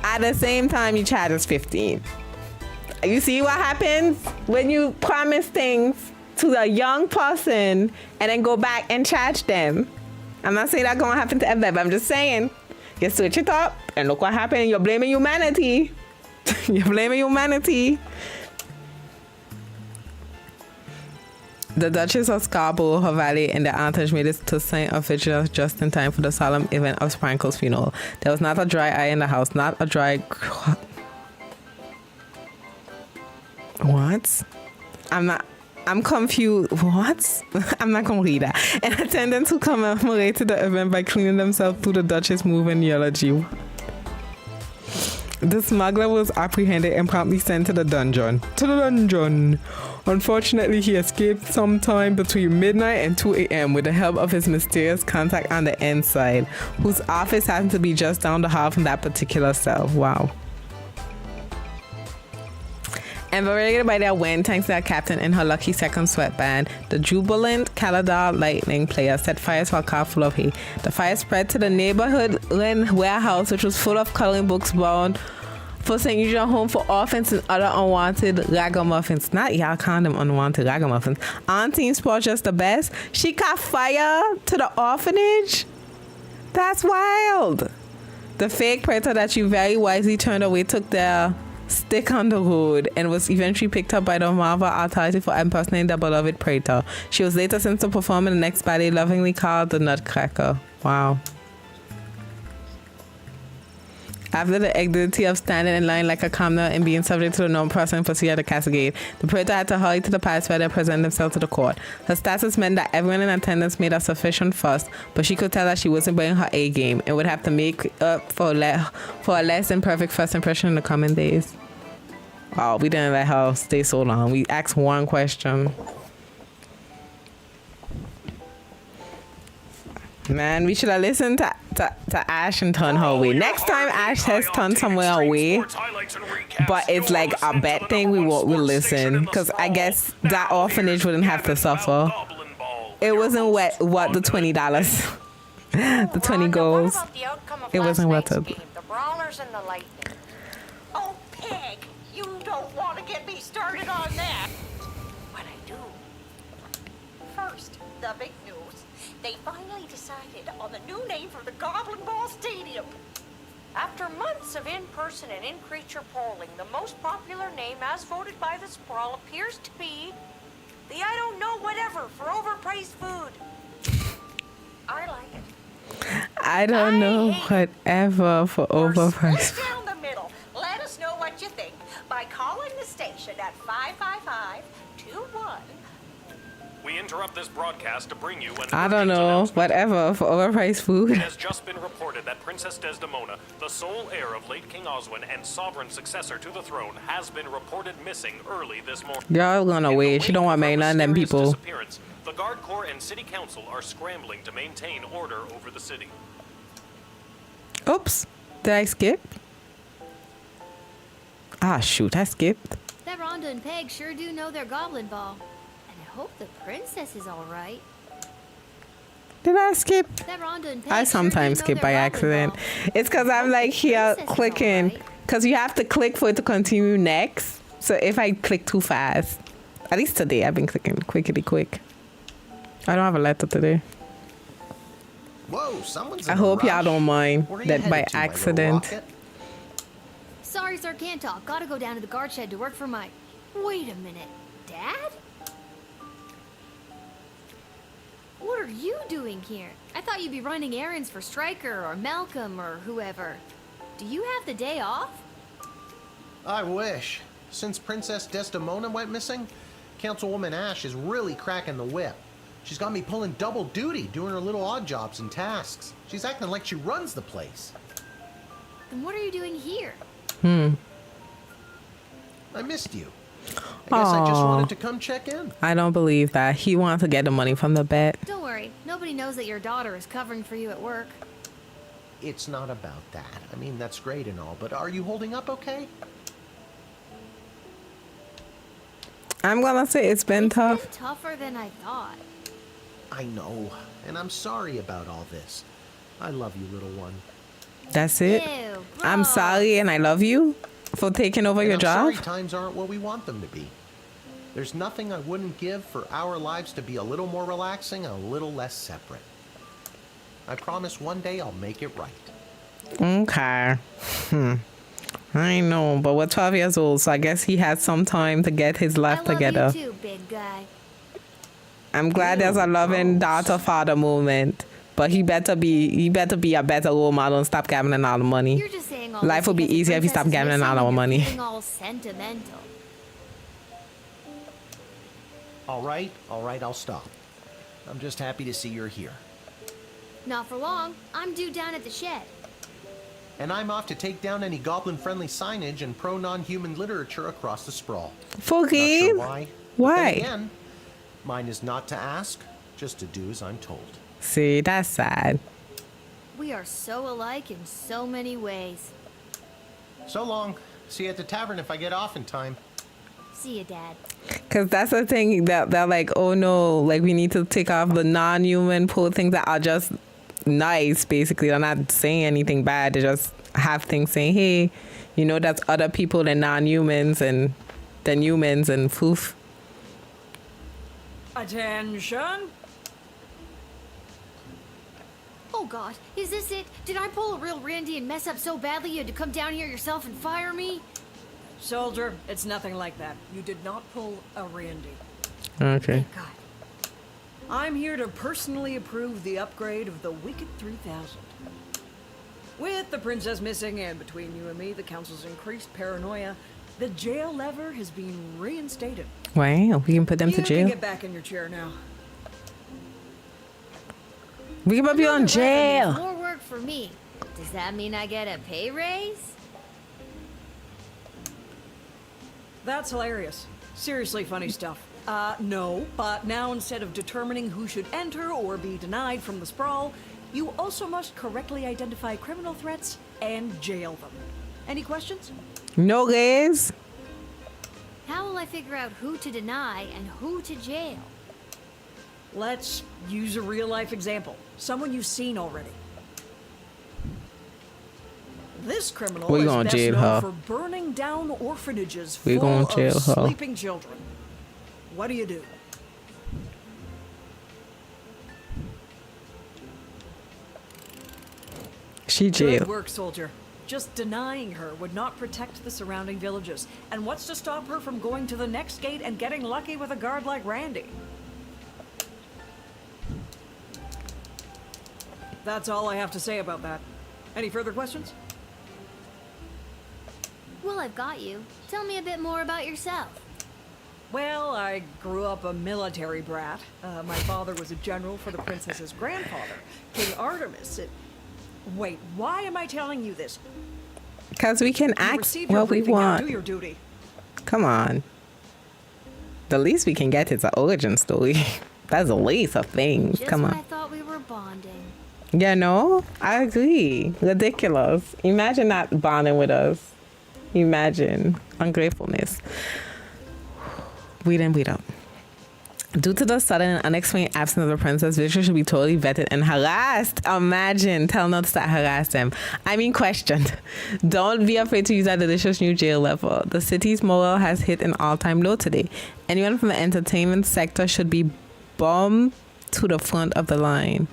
At the same time, he charges 15. You see what happens when you promise things to a young person and then go back and charge them? I'm not saying that's going to happen to everybody, but I'm just saying. You switch it up, and look what happened. You're blaming humanity. You're blaming humanity. The Duchess of Scarborough, her valet, and the entourage made it to St. Ophidia just in time for the solemn event of Sprankle's funeral. There was not a dry eye in the house, not a dry... What? I'm confused. What? I'm not going to read that. An attendant who commemorated the event by cleaning themselves through the Duchess moving eulogy. The smuggler was apprehended and promptly sent to the dungeon. Unfortunately, he escaped sometime between midnight and 2 a.m. with the help of his mysterious contact on the inside, whose office happened to be just down the hall from that particular cell. Wow. And validated by their win, thanks to their captain in her lucky second sweatband, the jubilant Kaladar Lightning player set fire to a car full of hay. The fire spread to the neighborhood warehouse, which was full of coloring books bound for sending you home for offense and other unwanted ragamuffins. Not y'all calling them unwanted ragamuffins. Auntie Sports just the best. She caught fire to the orphanage. That's wild. The fake predator that you very wisely turned away took their stick on the road and was eventually picked up by the Marvel authority for impersonating the beloved predator. She was later sent to perform in the next ballet, lovingly called the Nutcracker. Wow. After the indignity of standing in line like a commoner and being subject to the normal processing procedure at the cascade, the predator had to hurry to the palace where they presented themselves to the court. Her status meant that everyone in attendance made a sufficient fuss, but she could tell that she wasn't bringing her A game and would have to make up for a less than perfect first impression in the coming days. Oh, we didn't let her stay so long. We asked one question. Man, we should have listened to Ash and turned her away. Next time Ash has turned somewhere away, but it's like a bet thing, we'll listen. Because I guess that orphanage wouldn't have to suffer. It wasn't what the $20, the 20 goals. It wasn't worth it. The Brawlers and the Lightning. Oh, Peg, you don't want to get me started on that. What I do. First, the big news. They finally decided on the new name for the Goblin Ball Stadium. After months of in-person and in-creature polling, the most popular name as voted by the Sprawl appears to be the I don't know whatever for overpriced food. I like it. I don't know whatever for overpriced. Split down the middle. Let us know what you think by calling the station at 555-21. We interrupt this broadcast to bring you an I don't know, whatever for overpriced food. It has just been reported that Princess Desdemona, the sole heir of late King Oswin and sovereign successor to the throne, has been reported missing early this morning. Y'all gonna wait. She don't want none of them people. The Guard Corps and City Council are scrambling to maintain order over the city. Oops. Did I skip? Ah, shoot. I skipped. That Rhonda and Peg sure do know their Goblin Ball. And I hope the princess is all right. Did I skip? That Rhonda and Peg I sometimes sure do know skip their by Goblin accident. Ball. It's because I'm like here clicking. Because you have to click for it to continue next. So if I click too fast, at least today I've been clicking quickity quick. I don't have a letter today. Whoa, someone's I in a hope y'all rush. don't mind Where are you that by headed to, my little accident. rocket? Sorry, sir, can't talk. Gotta go down to the guard shed to work for my... Wait a minute. Dad? What are you doing here? I thought you'd be running errands for Stryker or Malcolm or whoever. Do you have the day off? I wish. Since Princess Desdemona went missing, Councilwoman Ash is really cracking the whip. She's got me pulling double duty, doing her little odd jobs and tasks. She's acting like she runs the place. Then what are you doing here? I missed you. I guess I just Aw. wanted to come check in. I don't believe that. He wants to get the money from the bet. Don't worry. Nobody knows that your daughter is covering for you at work. It's not about that. I mean, that's great and all, but are you holding up okay? I'm gonna say it's been tough. It's tougher than I thought. I know, and I'm sorry about all this. I love you, little one. That's it. Ew, I'm sorry and I love you for taking over And your I'm job. sorry times aren't what we want them to be. There's nothing I wouldn't give for our lives to be a little more relaxing and a little less separate. I promise one day I'll make it right. Okay. I know, but we're 12 years old, so I guess he had some time to get his life together. I love you too, big guy. I'm glad there's a loving daughter-father moment, but he better be a better role model and stop gambling all the money. You're just saying all Life this would be because the easier if he stopped princess is gambling all missing our and you're money. feeling all sentimental. All right, I'll stop. I'm just happy to see you're here. Not for long. I'm due down at the shed. And I'm off to take down any goblin-friendly signage and pro-non-human literature across the sprawl. Forgive? Not sure why. Why? But then again, mine is not to ask, just to do as I'm told. See, that's sad. We are so alike in so many ways. So long. See you at the tavern if I get off in time. See you, Dad. Because that's the thing that they're like, oh no, like we need to take off the non-human pull things that are just nice, basically. They're not saying anything bad. They just have things saying, hey, You know, that's other people than non-humans and than humans and poof. Attention! Oh God, is this it? Did I pull a real Randy and mess up so badly you had to come down here yourself and fire me? Soldier, it's nothing like that. You did not pull a Randy. Okay. Thank God. I'm here to personally approve the upgrade of the Wicked 3000. With the princess missing and between you and me, the council's increased paranoia, the jail lever has been reinstated. Wow, we can put them to You jail. can get back in your chair now. We can put you on jail. More work for me. Does that mean I get a pay raise? That's hilarious. Seriously funny stuff. No, but now instead of determining who should enter or be denied from the sprawl, you also must correctly identify criminal threats and jail them. Any questions? No raise. How will I figure out who to deny and who to jail? Let's use a real-life example. Someone you've seen already. This criminal We is gonna best jail known her. for burning down orphanages We full gonna of jail her. sleeping children. What do you do? She jail. Good work, soldier. Just denying her would not protect the surrounding villages. And what's to stop her from going to the next gate and getting lucky with a guard like Randy? That's all I have to say about that. Any further questions? Well, I've got you. Tell me a bit more about yourself. Well, I grew up a military brat. My father was a general for the princess's grandfather, King Artemis. Wait, why am I telling you this? Because we can You act received your what we briefing, now want. do your duty. Come on. The least we can get is an origin story. That's the least of things. Just Come when on. I thought we were bonding. Yeah, no, I agree. Ridiculous. Imagine not bonding with us. Imagine ungratefulness. We don't. Due to the sudden and unexplained absence of the princess, visitors should be totally vetted and harassed. Imagine telling us to harass them. I mean, questioned. Don't be afraid to use that delicious new jail level. The city's morale has hit an all-time low today. Anyone from the entertainment sector should be bumped to the front of the line.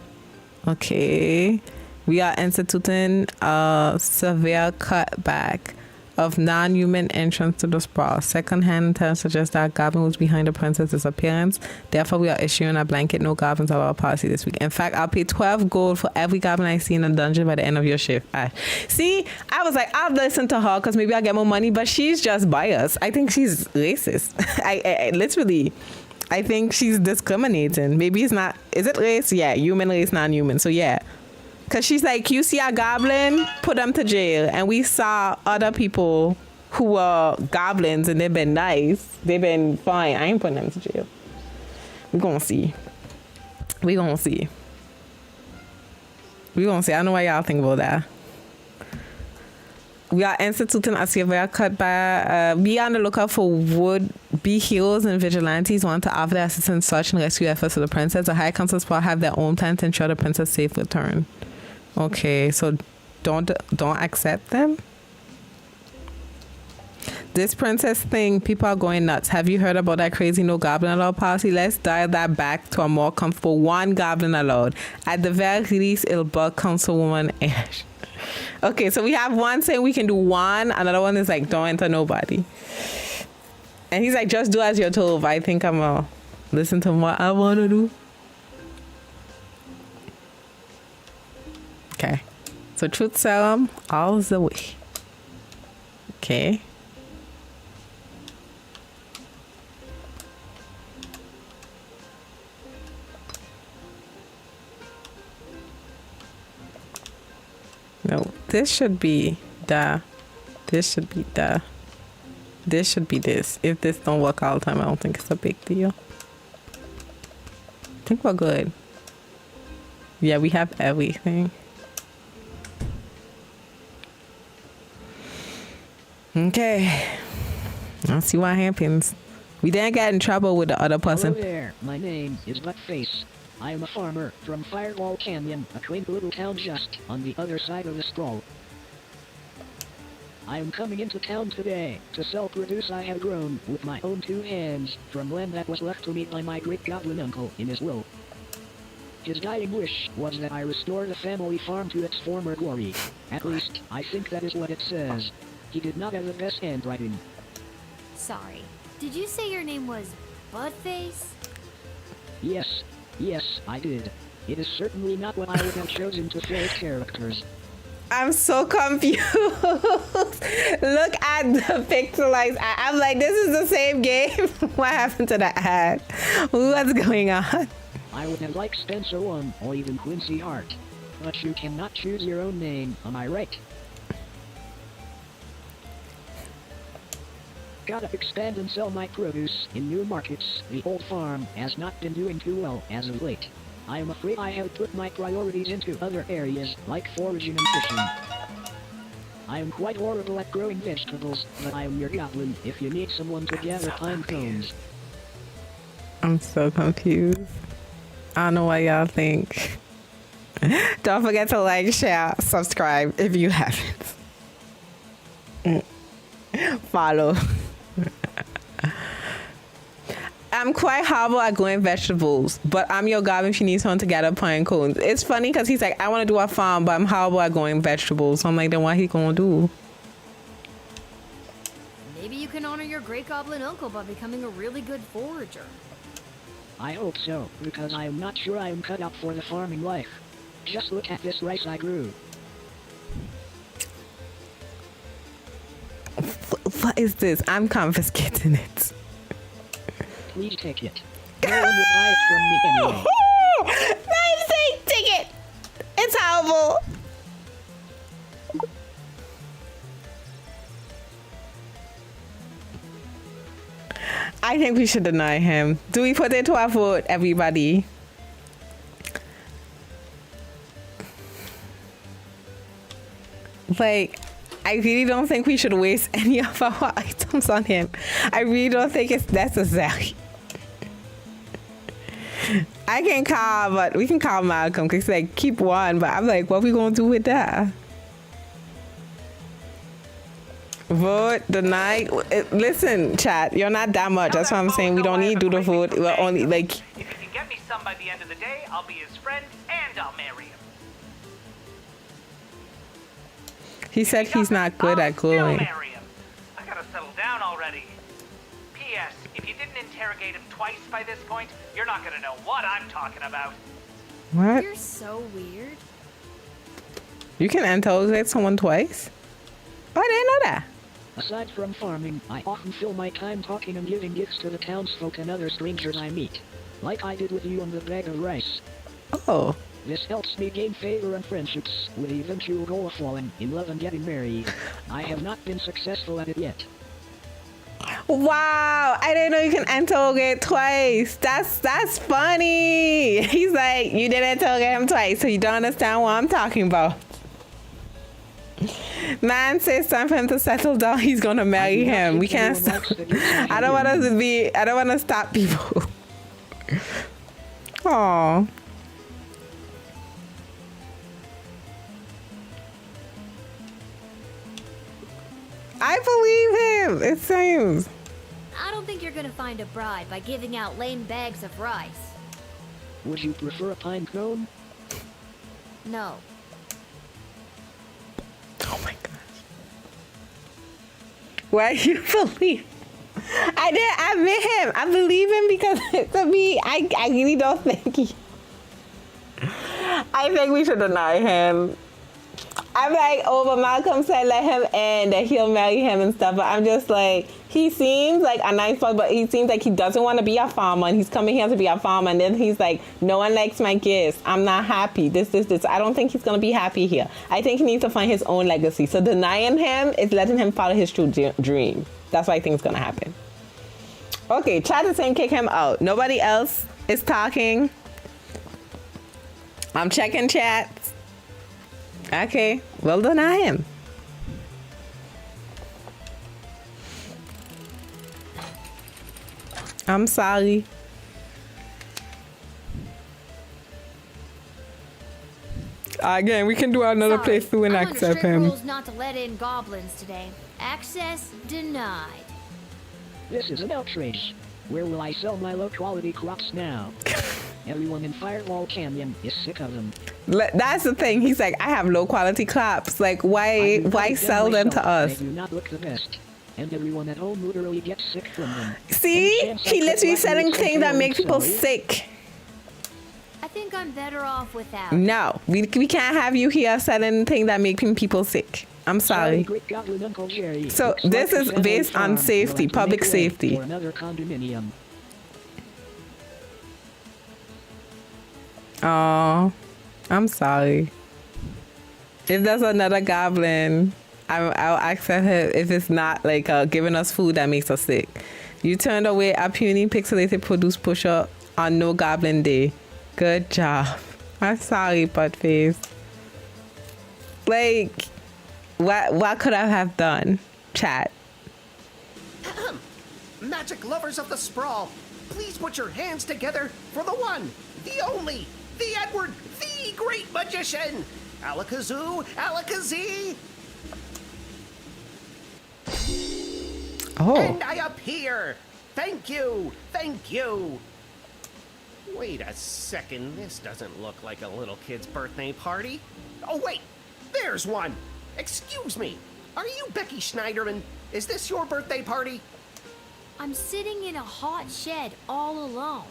Okay. We are instituting a severe cutback of non-human entrance to the sprawl. Second-hand intelligence suggests that Goblin was behind the princess' disappearance. Therefore, we are issuing a blanket no goblins of our policy this week. In fact, I'll pay 12 gold for every goblin I see in a dungeon by the end of your shift. See, I was like, I'll listen to her because maybe I'll get more money, but she's just biased. I think she's racist. I literally, I think she's discriminating. Maybe it's not, is it race? Yeah, human race, non-human. So yeah. Because she's like, you see a goblin, put them to jail. And we saw other people who were goblins and they've been nice. They've been fine. I ain't putting them to jail. We're going to see. We're going to see. We're going to see. I don't know why y'all think about that. We are instituting a severe cutback. Be on the lookout for would-be heroes and vigilantes want to offer their assistance, search and rescue efforts for the princess. The High Council Spa have their own plan to ensure the princess' safe return. Okay, so don't accept them. This princess thing, people are going nuts. Have you heard about that crazy no goblin allowed policy? Let's dial that back to a more comfortable one goblin allowed. At the very least, it'll bug Councilwoman Ash. Okay, so we have one saying we can do one. Another one is like, don't enter nobody. And he's like, just do as you're told. But I think I'm going to listen to what I want to do. Okay. So truth serum all the way. Okay. No, this should be the. This should be the. This should be this. If this don't work all the time, I don't think it's a big deal. I think we're good. Yeah, we have everything. Okay. Let's see what happens. We didn't get in trouble with the other person. Hello there. My name is Buttface. I am a farmer from Firewall Canyon, a quaint little town just on the other side of the scroll. I am coming into town today to sell produce I have grown with my own 2 hands from land that was left to me by my great goblin uncle in his will. His dying wish was that I restore the family farm to its former glory. At least, I think that is what it says. He did not have the best handwriting. Sorry. Did you say your name was Budface? Yes, I did. It is certainly not what I would have chosen to play characters. I'm so confused. Look at the pixelized ad. I'm like, this is the same game. What happened to the ad? What's going on? I would have liked Spencer 1 or even Quincy Hart. But you cannot choose your own name, am I right? Gotta expand and sell my produce in new markets. The old farm has not been doing too well as of late. I am afraid I have put my priorities into other areas, like foraging and fishing. I am quite horrible at growing vegetables, but I am your goblin if you need someone to gather pine cones. I'm so confused. I don't know what y'all think. Don't forget to like, share, subscribe if you haven't. Follow. I'm quite horrible at growing vegetables, but I'm your goblin if you need someone to gather pine cones. It's funny because he's like, I want to do a farm, but I'm horrible at growing vegetables. So I'm like, then what he gonna do? Maybe you can honor your great goblin uncle by becoming a really good forager. I hope so, because I am not sure I am cut out for the farming life. Just look at this rice I grew. What is this? I'm confiscating it. Please take it. No one would buy it from me anyway. Nice, take it. It's horrible. I think we should deny him. Do we put it to our vote, everybody? Like, I really don't think we should waste any of our items on him. I really don't think it's necessary. I can call, but we can call Malcolm because like keep one. But I'm like, what we gonna do with that? Vote, deny. Listen, chat. You're not that much. That's what I'm saying. We don't need to do the vote. We're only like. If you can get me some by the end of the day, I'll be his friend and I'll marry him. He said he's not good at gluing. Marry him. I gotta settle down already. P.S. If you didn't interrogate him twice by this point, you're not gonna know what I'm talking about. What? You're so weird. You can interrogate someone twice? Oh, I didn't know that. Aside from farming, I often fill my time talking and giving gifts to the townsfolk and other strangers I meet. Like I did with you on the bag of rice. Oh. This helps me gain favor and friendships, with the eventual goal of falling in love and getting married. I have not been successful at it yet. Wow, I didn't know you can interrogate twice. That's funny. He's like, you didn't interrogate him twice, so you don't understand what I'm talking about. Man says it's time for him to settle down. He's gonna marry him. We can't stop. I don't want us to be. I don't want to stop people. Aww. I believe him. It seems. I don't think you're gonna find a bride by giving out lame bags of rice. Would you prefer a pine cone? No. Oh my gosh. Why do you believe? I admit him. I believe him because to me, I really don't think he. I think we should deny him. I'm like, oh, but Malcolm said let him in, that he'll marry him and stuff. But I'm just like, he seems like a nice boy, but he seems like he doesn't want to be a farmer. And he's coming here to be a farmer. And then he's like, no one likes my gifts. I'm not happy. This. I don't think he's going to be happy here. I think he needs to find his own legacy. So denying him is letting him follow his true dream. That's what I think is going to happen. Okay, chat is saying kick him out. Nobody else is talking. I'm checking chat. Okay, we'll deny him. I'm sorry. Again, we can do another Sorry, playthrough and I'm under accept strict him. rules not to let in goblins today. Access denied. This is an outrage. Where will I sell my low-quality crops now? Everyone in Firewall Canyon is sick of them. That's the thing. He's like, I have low quality crops. Like, why sell them to us? They do not look the best. And everyone at home literally gets sick from them. See? He literally selling things that make people sick. I think I'm better off without. No, we can't have you here selling things that make people sick. I'm sorry. Great Goblin Uncle Jerry. So Looks this like is the based family on farm safety, will have to public make way safety. for another condominium. Oh, I'm sorry. If there's another goblin, I'll accept him if it's not like giving us food that makes us sick. You turned away a puny pixelated produce pusher on no goblin day. Good job. I'm sorry, Buttface. Like, what could I have done? Chat. Magic lovers of the sprawl, please put your hands together for the one, the only, the Edward, the great magician! Alakazoo, Alakazee! Oh. And I appear! Thank you! Thank you! Wait a second, this doesn't look like a little kid's birthday party. Oh wait, there's one! Excuse me, are you Becky Schneiderman? Is this your birthday party? I'm sitting in a hot shed all alone.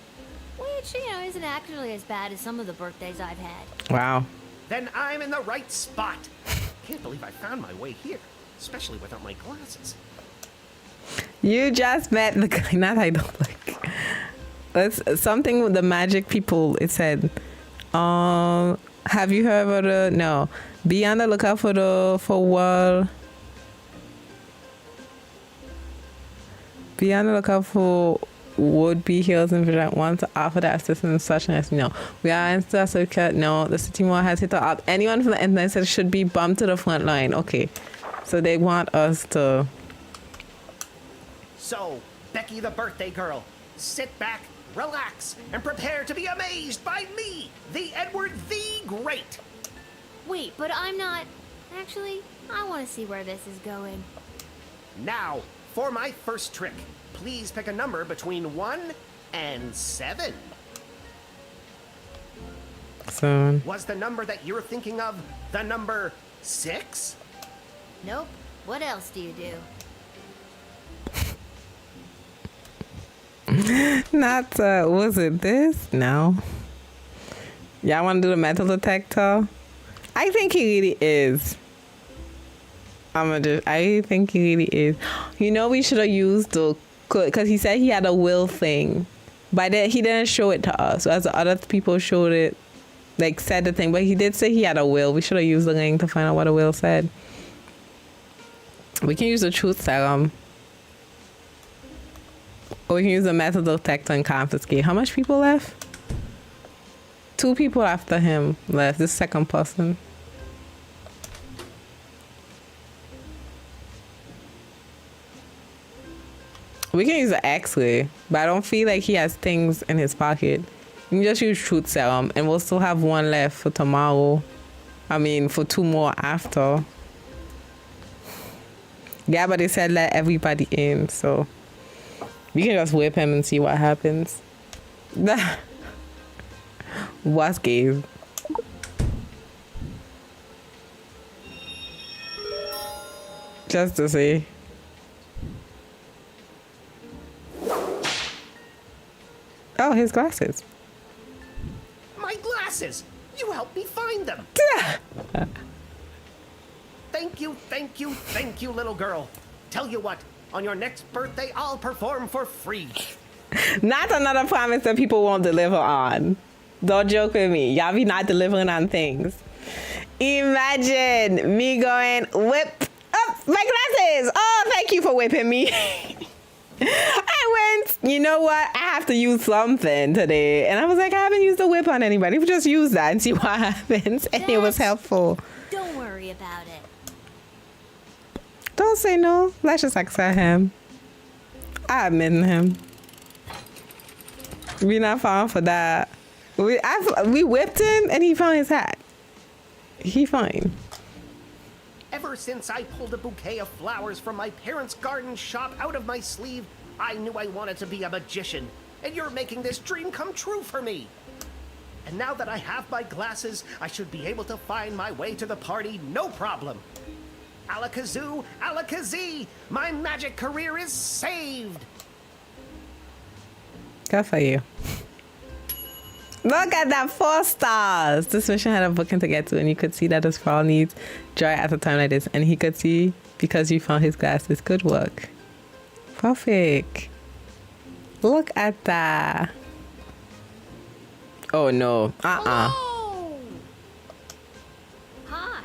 Which, isn't actually as bad as some of the birthdays I've had. Wow. Then I'm in the right spot. Can't believe I found my way here, especially without my glasses. You just met the guy. Not I don't like. That's something with the magic people. It said, have you heard of the? No. Be on the lookout for world. Be on the lookout for would-be heroes and vigilant want to offer that assistance such as no. We are in the circuit. No, the city more has hit up. Anyone from the internet said should be bumped to the front line. Okay, so they want us to. So, Becky the birthday girl, sit back, relax, and prepare to be amazed by me, the Edward the Great. Wait, but I'm not. Actually, I want to see where this is going. Now, for my first trick, please pick a number between 1 and 7. So. Was the number that you're thinking of the number 6? Nope. What else do you do? Not, was it this? No. Y'all want to do the metal detector? I think he really is. I think he really is. We should have used the, because he said he had a will thing. But then he didn't show it to us. So as the other people showed it, like said the thing. But he did say he had a will. We should have used the link to find out what a will said. We can use the truth serum. Or we can use the metal detector and confiscate. How much people left? 2 people after him left. This second person. We can use the X-ray, but I don't feel like he has things in his pocket. You can just use truth serum, and we'll still have 1 left for tomorrow. I mean, for 2 more after. Yeah, but they said let everybody in, so we can just whip him and see what happens. What's game? Just to see. Oh, his glasses. My glasses! You helped me find them! Thank you, thank you, thank you, little girl. Tell you what, on your next birthday, I'll perform for free. Not another promise that people won't deliver on. Don't joke with me. Y'all be not delivering on things. Imagine me going, whip up my glasses. Oh, thank you for whipping me. I went, you know what? I have to use something today. And I was like, I haven't used the whip on anybody. We just use that and see what happens. And it was helpful. Don't worry about it. Don't say no. Let's just accept him. I admit him. We not falling for that. We whipped him and he found his hat. He fine. Ever since I pulled a bouquet of flowers from my parents' garden shop out of my sleeve, I knew I wanted to be a magician, and you're making this dream come true for me. And now that I have my glasses, I should be able to find my way to the party no problem. Alakazoo, Alakazee, my magic career is saved. Good for you. Look at that, 4 stars. This mission had a booking to get to, and you could see that the sprawl needs joy at a time like this. And he could see because you found his glasses. Good work. Perfect. Look at that. Oh no. Hello. Hi.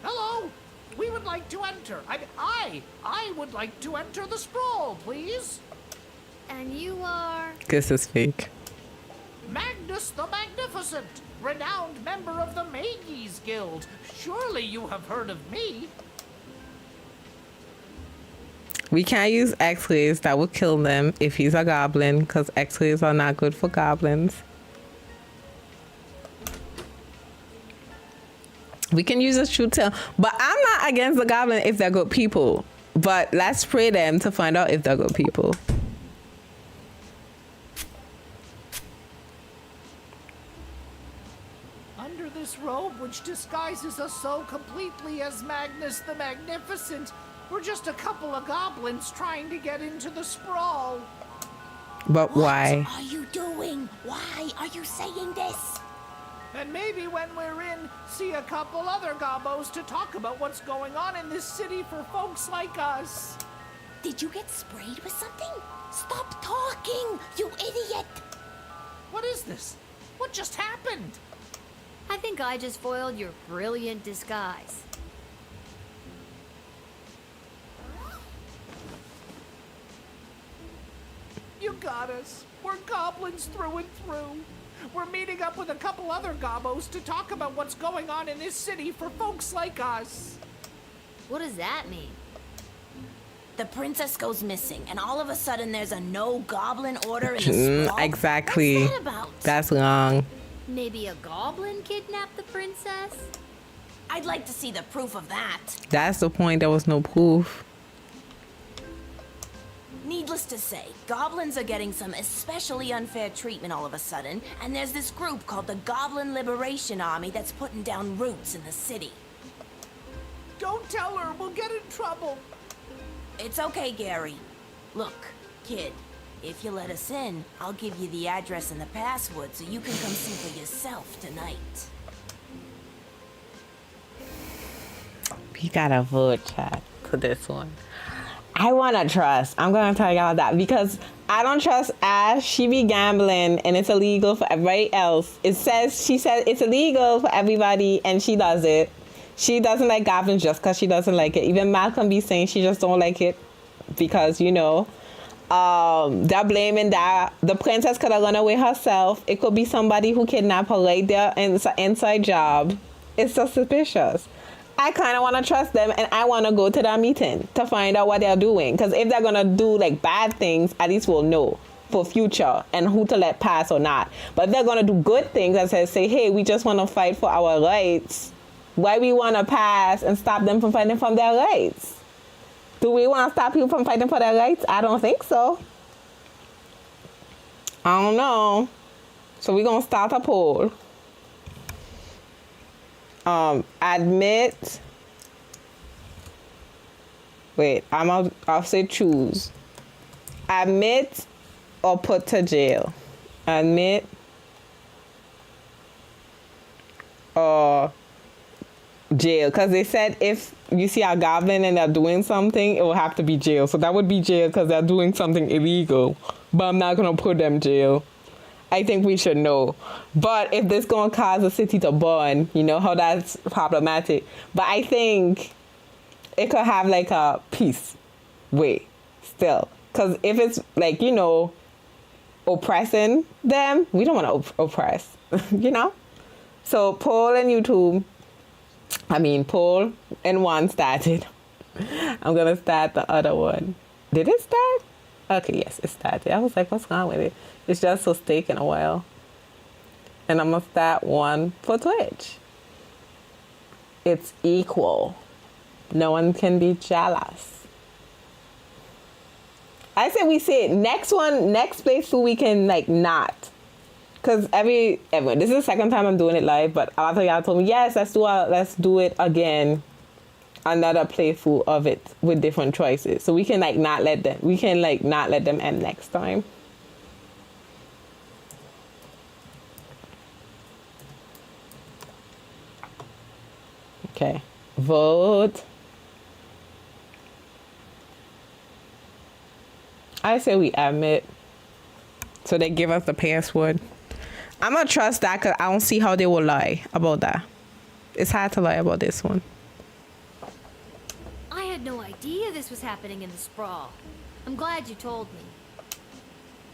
Hello. We would like to enter. I would like to enter the sprawl, please. And you are? This is fake. Magnus the Magnificent, renowned member of the Mages Guild. Surely you have heard of me. We can't use X-rays. That would kill them if he's a goblin, because X-rays are not good for goblins. We can use a shoot tail, but I'm not against the goblin if they're good people. But let's spray them to find out if they're good people. Under this robe, which disguises us so completely as Magnus the Magnificent, we're just a couple of goblins trying to get into the sprawl. But why? What are you doing? Why are you saying this? And maybe when we're in, see a couple other gobbos to talk about what's going on in this city for folks like us. Did you get sprayed with something? Stop talking, you idiot! What is this? What just happened? I think I just foiled your brilliant disguise. You got us. We're goblins through and through. We're meeting up with a couple other gobbos to talk about what's going on in this city for folks like us. What does that mean? The princess goes missing, and all of a sudden there's a no-goblin order in the sprawl? Exactly. What's that about? That's wrong. Maybe a goblin kidnapped the princess? I'd like to see the proof of that. That's the point. There was no proof. Needless to say, goblins are getting some especially unfair treatment all of a sudden, and there's this group called the Goblin Liberation Army that's putting down roots in the city. Don't tell her, we'll get in trouble. It's okay, Gary. Look, kid, if you let us in, I'll give you the address and the password so you can come see for yourself tonight. We got a vote chat to this one. I want to trust. I'm going to tell y'all that because I don't trust Ash. She be gambling and it's illegal for everybody else. She said it's illegal for everybody and she does it. She doesn't like goblins just because she doesn't like it. Even Malcolm be saying she just don't like it because, you know, they're blaming that the princess could have run away herself. It could be somebody who kidnapped her right there and it's an inside job. It's so suspicious. I kind of want to trust them and I want to go to that meeting to find out what they're doing. Because if they're going to do like bad things, at least we'll know for future and who to let pass or not. But if they're going to do good things and say, hey, we just want to fight for our rights, why we want to pass and stop them from fighting for their rights? Do we want to stop people from fighting for their rights? I don't think so. I don't know. So we're going to start a poll. Admit. Wait, I'll say choose. Admit or put to jail. Admit or jail. Because they said if you see a goblin and they're doing something, it will have to be jail. So that would be jail because they're doing something illegal. But I'm not going to put them jail. I think we should know. But if this going to cause the city to burn, you know how that's problematic. But I think it could have like a peace way still. Because if it's like, you know, oppressing them, we don't want to oppress, you know? So poll and YouTube, poll and one started. I'm going to start the other one. Did it start? Okay, yes, it started. I was like, what's wrong with it? It's just so taking a while. And I'm going to start one for Twitch. It's equal. No one can be jealous. I say we say it. Next playthrough we can like not. Cause everyone, this is the second time I'm doing it live, but a lot of y'all told me, yes, let's do it again. Another playthrough of it with different choices. So we can like not let them end next time. Okay. Vote. I say we admit. So they give us the password. I'm gonna trust that because I don't see how they will lie about that. It's hard to lie about this one. I had no idea this was happening in the sprawl. I'm glad you told me.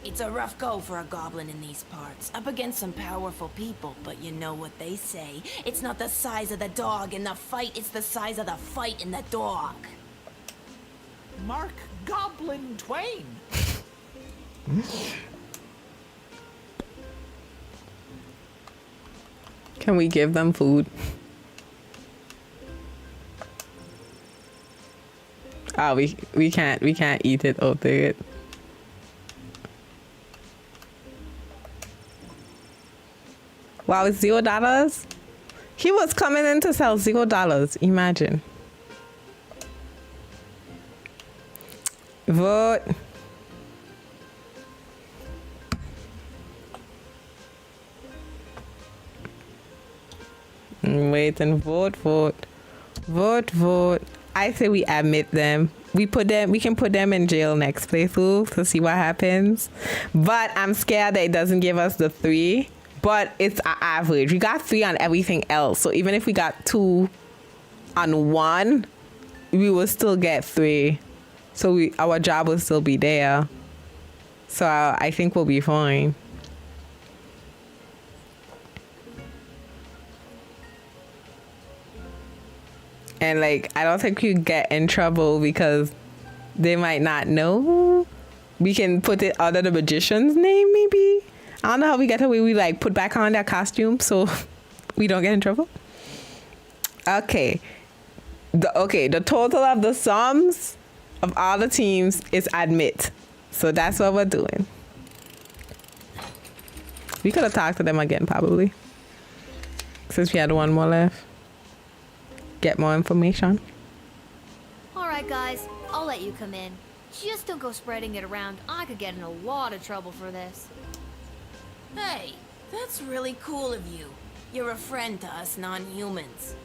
It's a rough go for a goblin in these parts, up against some powerful people, but you know what they say. It's not the size of the dog in the fight, it's the size of the fight in the dog. Mark Goblin Twain. Can we give them food? Oh, we can't eat it or do it. Wow, it's $0. He was coming in to sell $0. Imagine. Vote. Wait and vote. I say we admit them. We can put them in jail next playthrough to see what happens. But I'm scared that it doesn't give us the 3. But it's an average. We got 3 on everything else. So even if we got 2 on 1, we will still get 3. So our job will still be there. So I think we'll be fine. And like, I don't think you get in trouble because they might not know. We can put it under the magician's name, maybe. I don't know how we get away. We like put back on their costume so we don't get in trouble. Okay. The total of the sums of all the teams is admit. So that's what we're doing. We could have talked to them again probably. Since we had 1 more left. Get more information. All right, guys, I'll let you come in. Just don't go spreading it around. I could get in a lot of trouble for this. Hey, that's really cool of you. You're a friend to us non-humans.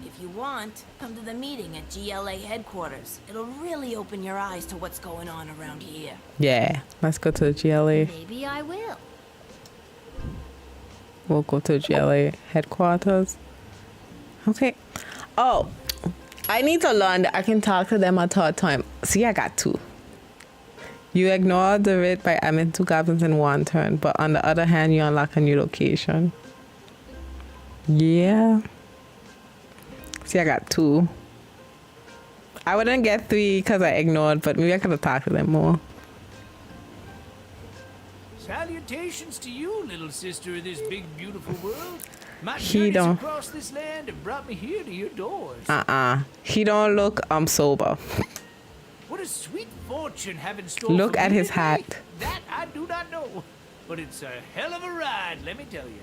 If you want, come to the meeting at GLA headquarters. It'll really open your eyes to what's going on around here. Yeah, let's go to the GLA. Maybe I will. We'll go to GLA headquarters. Okay. Oh, I need to learn that I can talk to them a third time. See, I got 2. You ignore the raid by adding 2 goblins in 1 turn, but on the other hand, you unlock a new location. Yeah. See, I got 2. I wouldn't get 3 because I ignored, but maybe I could have talked to them more. Salutations to you, little sister of this big, beautiful world. My He journeys don't. across this land have brought me here to your doors. He don't look sober. What a sweet fortune have in store Look for at me his today. hat. That I do not know, but it's a hell of a ride, let me tell you.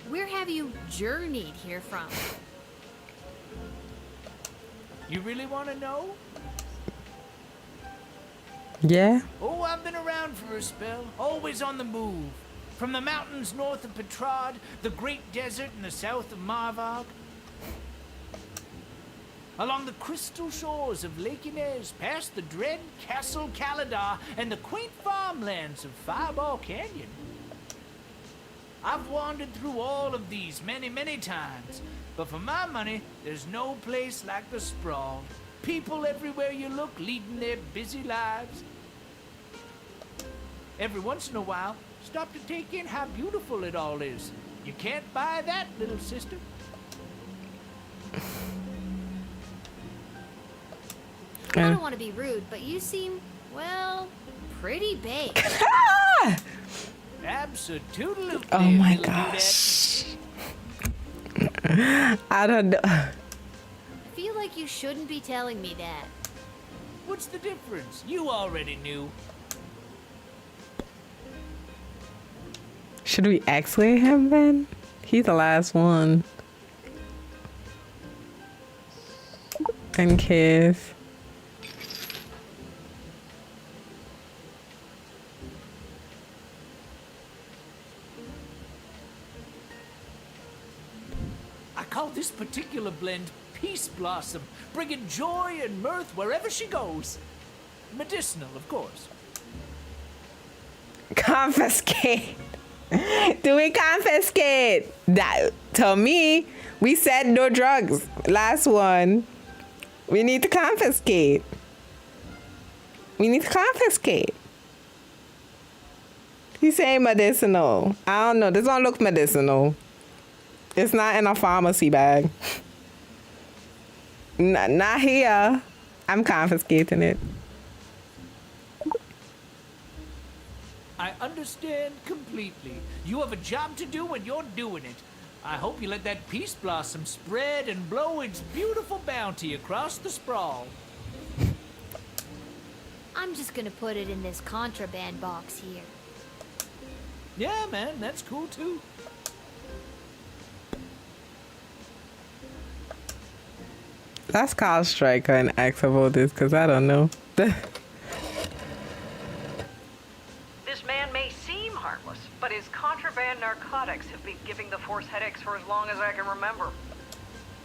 Where have you journeyed here from? You really want to know? Yeah. Oh, I've been around for a spell, always on the move. From the mountains north of Petrad, the great desert in the south of Marvog, along the crystal shores of Lake Inez, past the dread Castle Caladar and the quaint farmlands of Fireball Canyon. I've wandered through all of these many, many times, but for my money, there's no place like the sprawl. People everywhere you look leading their busy lives. Every once in a while, stop to take in how beautiful it all is. You can't buy that, little sister. I don't want to be rude, but you seem, well, pretty baked. Absolutely. Oh my little gosh. I don't know. I feel like you shouldn't be telling me that. What's the difference? You already knew. Should we X-ray him then? He's the last one. And kiss. I call this particular blend Peace Blossom, bringing joy and mirth wherever she goes. Medicinal, of course. Confiscate. Do we confiscate? That, to me, we said no drugs. Last one. We need to confiscate. We need to confiscate. He's saying medicinal. I don't know. This don't look medicinal. It's not in a pharmacy bag. Not here. I'm confiscating it. I understand completely. You have a job to do and you're doing it. I hope you let that peace blossom spread and blow its beautiful bounty across the sprawl. I'm just gonna put it in this contraband box here. Yeah, man, that's cool too. Let's call Striker and ask about this, because I don't know. This man may seem harmless, but his contraband narcotics have been giving the Force headaches for as long as I can remember.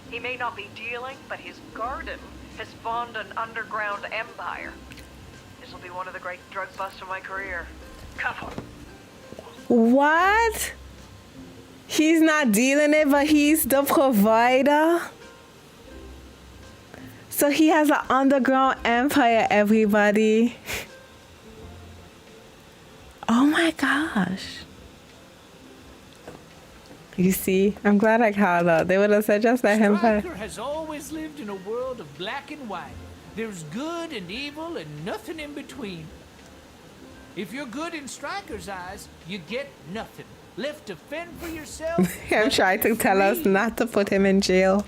He may not be dealing, but his garden has spawned an underground empire. This will be one of the great drug busts of my career. Come on. What? He's not dealing it, but he's the provider? So he has an underground empire, everybody. Oh my gosh. You see, I'm glad I called out. They would have said just let him play. Striker has always lived in a world of black and white. There's good and evil and nothing in between. If you're good in Striker's eyes, you get nothing. Left to fend for yourself. Him trying to tell us not to put him in jail.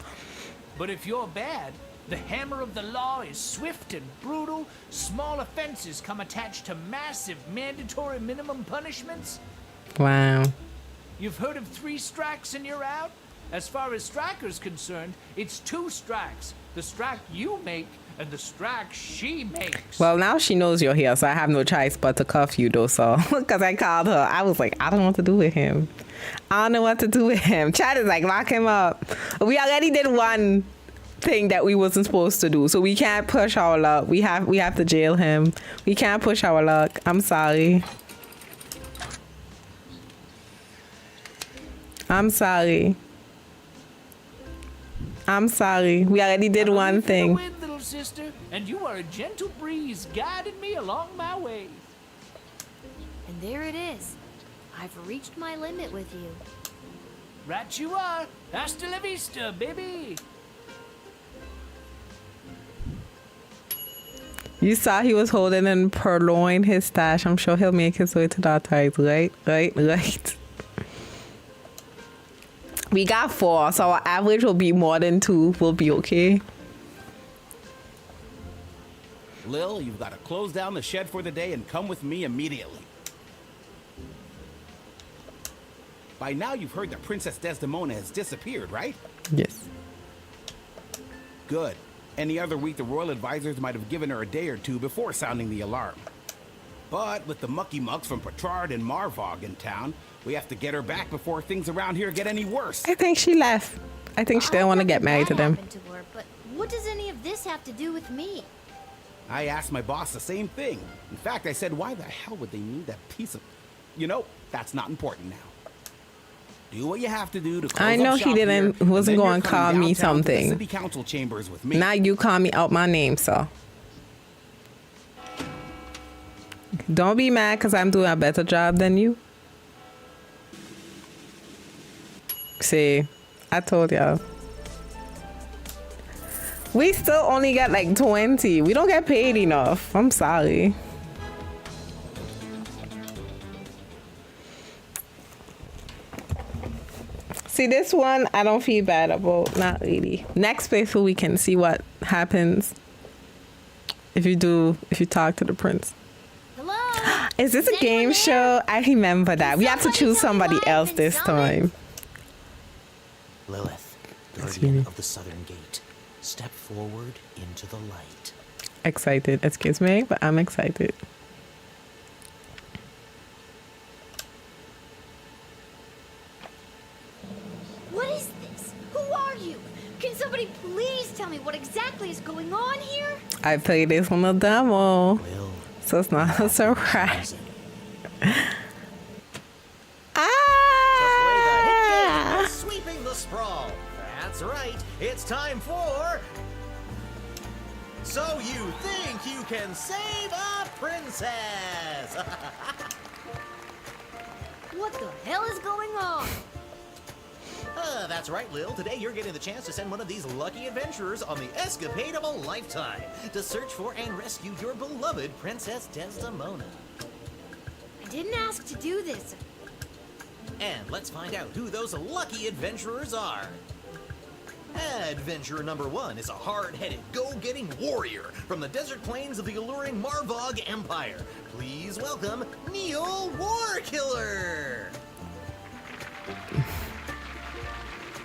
But if you're bad, the hammer of the law is swift and brutal. Small offenses come attached to massive mandatory minimum punishments. Wow. You've heard of 3 strikes and you're out? As far as Striker's concerned, it's 2 strikes. The strike you make and the strike she makes. Well, now she knows you're here, so I have no choice but to cuff you, though. So, because I called her, I was like, I don't know what to do with him. I don't know what to do with him. Chad is like, lock him up. We already did one thing that we wasn't supposed to do, so we can't push our luck. We have to jail him. We can't push our luck. I'm sorry. I'm sorry. I'm sorry. We already did one thing. Wind, little sister, and you are a gentle breeze guiding me along my way. And there it is. I've reached my limit with you. Right you are. Hasta la vista, baby. You saw he was holding and purloin his stash. I'm sure he'll make his way to the authorities. Right. We got 4, so our average will be more than 2. We'll be okay. Lil, you've got to close down the shed for the day and come with me immediately. By now you've heard that Princess Desdemona has disappeared, right? Yes. Good. Any other week, the royal advisors might have given her a day or 2 before sounding the alarm. But with the mucky mucks from Petrard and Marvog in town, we have to get her back before things around here get any worse. I think she left. I think she didn't want to get married to them. To her, but what does any of this have to do with me? I asked my boss the same thing. In fact, I said, why the hell would they need that piece of... You know, that's not important now. Do what you have to do to close I know up he shop didn't, here, wasn't and then going to you're call coming me downtown to the something. City council chambers with me. Now you call me out my name, so. Don't be mad because I'm doing a better job than you. See, I told y'all. We still only get like 20. We don't get paid enough. I'm sorry. See, this one I don't feel bad about. Not really. Next playthrough we can see what happens if you talk to the prince. Hello? Is this a game show? I remember that. We have to choose somebody else this time. Lilith, guardian of the southern gate, step forward into the light. Excited. Excuse me, but I'm excited. What is this? Who are you? Can somebody please tell me what exactly is going on here? I played this on the demo, so it's not a surprise. Sweeping the sprawl. That's right. It's time for... So you think you can save a princess? What the hell is going on? That's right, Lil. Today you're getting the chance to send one of these lucky adventurers on the escapade of a lifetime to search for and rescue your beloved Princess Desdemona. I didn't ask to do this. And let's find out who those lucky adventurers are. Adventurer number 1 is a hard-headed, go-getting warrior from the desert plains of the alluring Marvog Empire. Please welcome Neil Warkiller.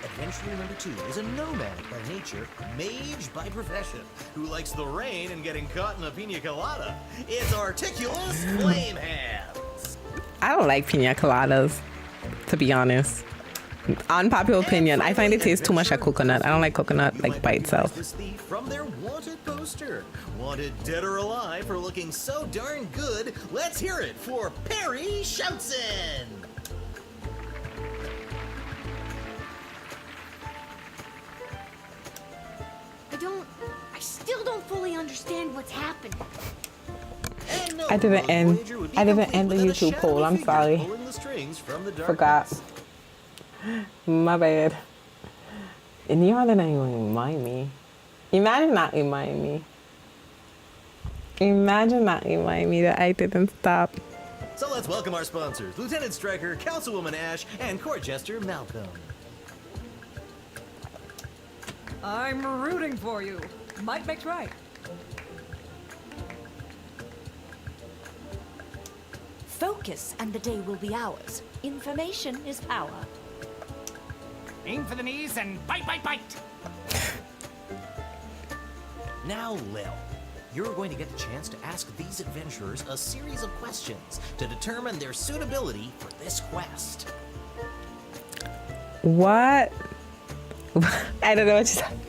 Adventurer number 2 is a nomad by nature, mage by profession, who likes the rain and getting caught in a pina colada. It's Articulous Flamehands. I don't like pina coladas, to be honest. Unpopular opinion, I find it tastes too much like coconut. I don't like coconut like by itself. This thief from their wanted poster. Wanted dead or alive for looking so darn good. Let's hear it for Perry Shoutson. I still don't fully understand what's happening. I didn't end the YouTube poll. I'm sorry. Forgot. My bad. And y'all didn't even remind me. Imagine not reminding me. Imagine not reminding me that I didn't stop. So let's welcome our sponsors, Lieutenant Stryker, Councilwoman Ash, and Court Jester Malcolm. I'm rooting for you. Might makes right. Focus and the day will be ours. Information is power. Aim for the knees and bite, bite, bite. Now, Lil, you're going to get the chance to ask these adventurers a series of questions to determine their suitability for this quest. What? I don't know what you're talking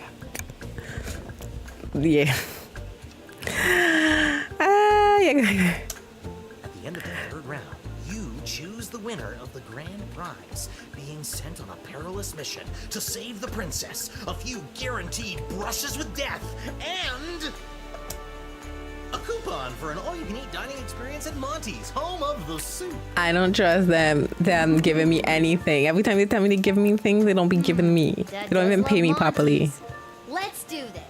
about. Yeah. Yeah. At the end of the third round, you choose the winner of the grand prize, being sent on a perilous mission to save the princess, a few guaranteed brushes with death, and a coupon for an all-you-can-eat dining experience at Monty's, home of the soup. I don't trust them giving me anything. Every time they tell me to give me things, they don't be giving me. They don't even pay me properly. Let's do this.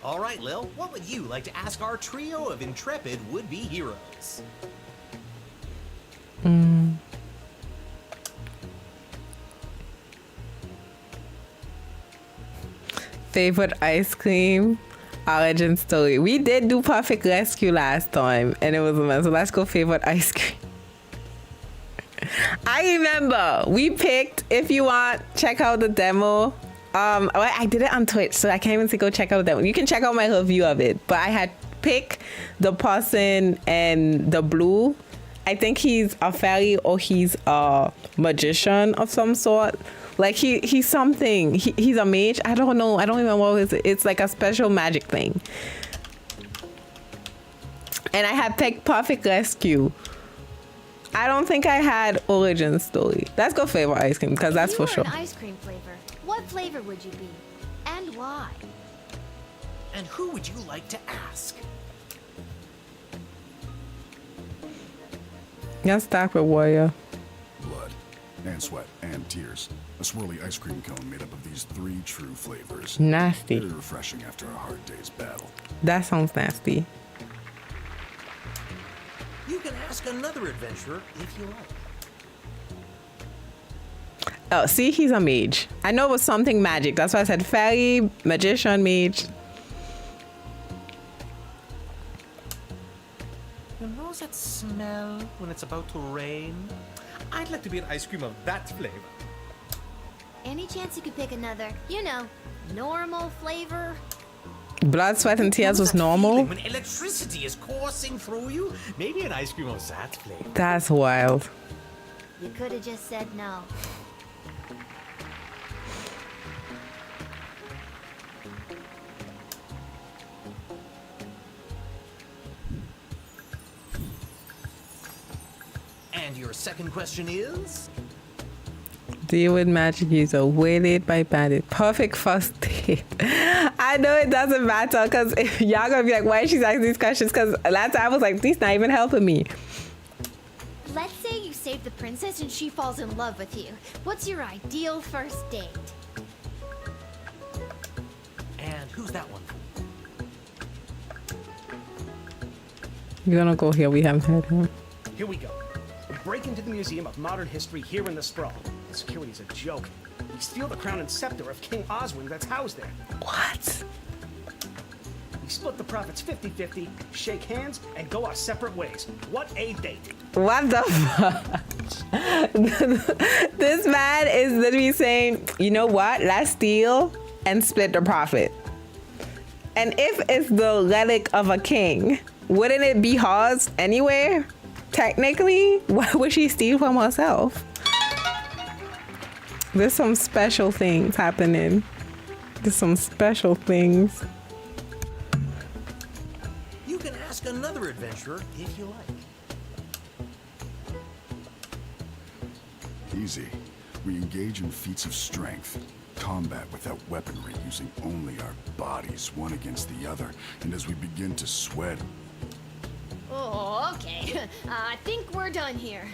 All right, Lil, what would you like to ask our trio of intrepid would-be heroes? Favorite ice cream, origin story. We did do Perfect Rescue last time, and it was a mess. So let's go favorite ice cream. I remember we picked, if you want, check out the demo. I did it on Twitch, so I can't even say go check out the demo. You can check out my review of it, but I had picked the person and the blue. I think he's a fairy or he's a magician of some sort. Like he's something. He's a mage. I don't know. I don't even know what it is. It's like a special magic thing. And I had picked Perfect Rescue. I don't think I had origin story. Let's go favorite ice cream because that's for sure. An ice cream flavor. What flavor would you be, and why? And who would you like to ask? Let's start with warrior. Blood and sweat and tears. A swirly ice cream cone made up of these 3 true flavors. Nasty. Very refreshing after a hard day's battle. That sounds nasty. ask another adventurer if you like. Oh, see, he's a mage. I know it was something magic. That's why I said fairy, magician, mage. You know that smell when it's about to rain? I'd like to be an ice cream of that flavor. Any chance you could pick another, you know, normal flavor? Blood, sweat, and tears was normal? When electricity is coursing through you, maybe an ice cream of that flavor. That's wild. You could have just said no. And your second question is? Deal with magic user. Waylaid by bandit. Perfect first date. I know it doesn't matter because y'all gonna be like, why is she asking these questions? Because last time I was like, these not even helping me. Let's say you save the princess and she falls in love with you. What's your ideal first date? And who's that one? You're gonna go here. We haven't heard him. Here we go. We break into the Museum of Modern History here in the Sprawl. The security's a joke. We steal the crown and scepter of King Oswin that's housed there. What? We split the profits 50-50, shake hands, and go our separate ways. What a date. What the fuck? This man is literally saying, you know what? Let's steal and split the profit. And if it's the relic of a king, wouldn't it be hers anyway? Technically, why would she steal from herself? There's some special things happening. There's some special things. You can ask another adventurer if you like. Easy. We engage in feats of strength. Combat without weaponry, using only our bodies, one against the other. And as we begin to sweat... Oh, okay. I think we're done here.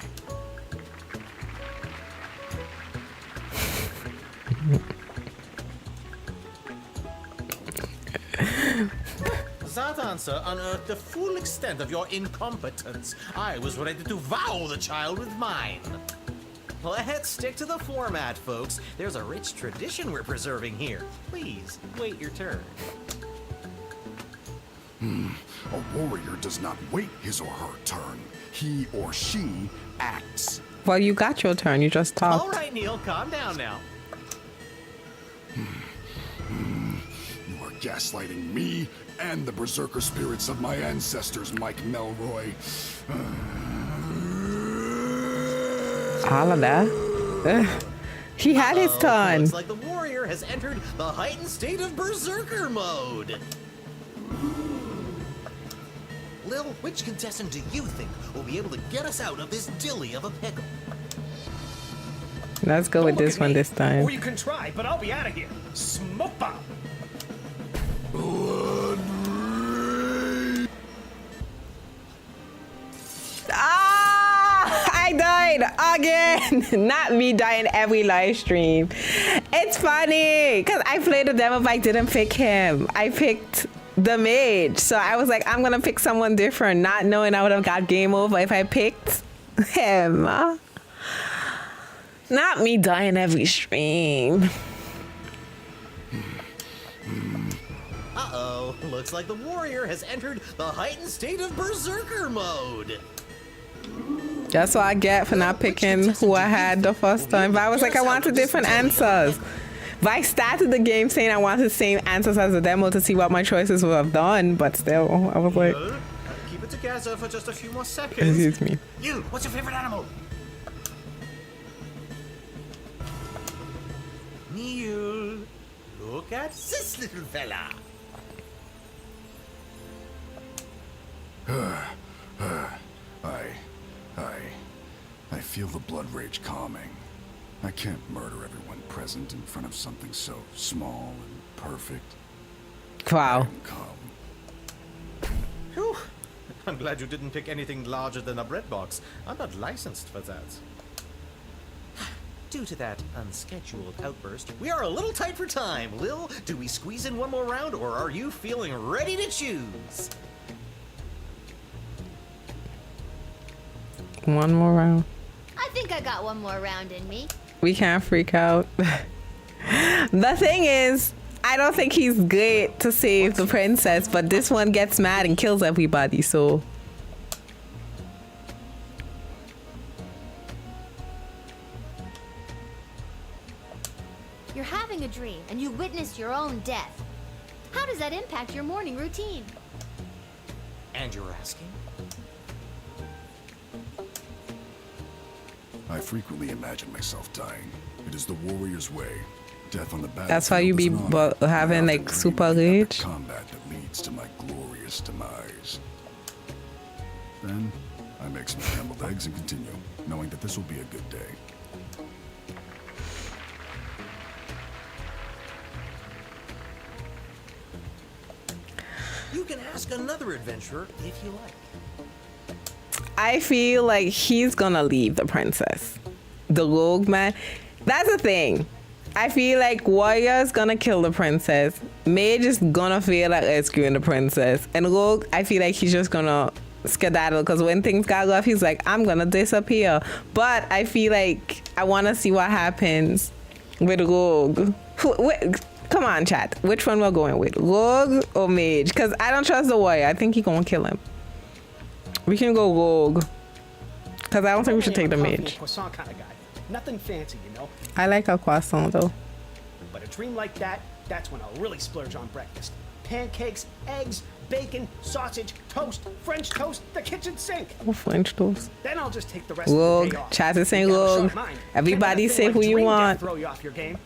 That answer unearthed the full extent of your incompetence. I was ready to devour the child with mine. Let's stick to the format, folks. There's a rich tradition we're preserving here. Please, wait your turn. A warrior does not wait his or her turn. He or she acts. Well, you got your turn. You just talked. All right, Neil, calm down now. You are gaslighting me and the berserker spirits of my ancestors, Mike Melroy. All of that. He had his turn. Looks like the warrior has entered the heightened state of berserker mode. Lil, which contestant do you think will be able to get us out of this dilly of a pickle? Let's go with this one this time. Or you can try, but I'll be out of here. Smoke bomb. I died again. Not me dying every live stream. It's funny because I played the demo, but I didn't pick him. I picked the mage. So I was like, I'm gonna pick someone different, not knowing I would have got game over if I picked him. Not me dying every stream. Uh-oh, looks like the warrior has entered the heightened state of berserker mode. That's what I get for not picking who I had the first time. But I was like, I wanted different answers. But I started the game saying I wanted the same answers as the demo to see what my choices would have done. But still, I was like... Keep it together for just a few more seconds. Excuse me. You, what's your favorite animal? Neil, look at this little fella. I feel the blood rage calming. I can't murder everyone present in front of something so small and perfect. Wow. Whew. I'm glad you didn't pick anything larger than a bread box. I'm not licensed for that. Due to that unscheduled outburst, we are a little tight for time. Lil, do we squeeze in one more round, or are you feeling ready to choose? one more round. I think I got one more round in me. We can't freak out. The thing is, I don't think he's good to save the princess, but this one gets mad and kills everybody, so. You're having a dream and you witnessed your own death. How does that impact your morning routine? And you're asking? I frequently imagine myself dying. It is the warrior's way. Death on the battlefield. That's why you be is an honor. having I like often super dream of the rage. combat that leads to my glorious demise. Then I make some scrambled eggs and continue, knowing that this will be a good day. You can ask another adventurer if you like. I feel like he's gonna leave the princess. The rogue man. That's the thing. I feel like warrior's gonna kill the princess. Mage is gonna feel like rescuing the princess. And rogue, I feel like he's just gonna skedaddle because when things got rough, he's like, I'm gonna disappear. But I feel like I wanna see what happens with rogue. Come on, chat. Which one we're going with? Rogue or mage? Because I don't trust the warrior. I think he gonna kill him. We can go rogue. Because I don't think we should take the mage. Croissant kind of guy. Nothing fancy, you know. I like a croissant though. But a dream like that, that's when I'll really splurge on breakfast. Pancakes, eggs, bacon, sausage, toast, French toast, the kitchen sink. Oh, French toast. Then I'll just take the rest of the Rogue. day off. Chat is saying You got a rogue. sharp mind. Everybody Can't let a say thing who like you dream death want. throw you off your game.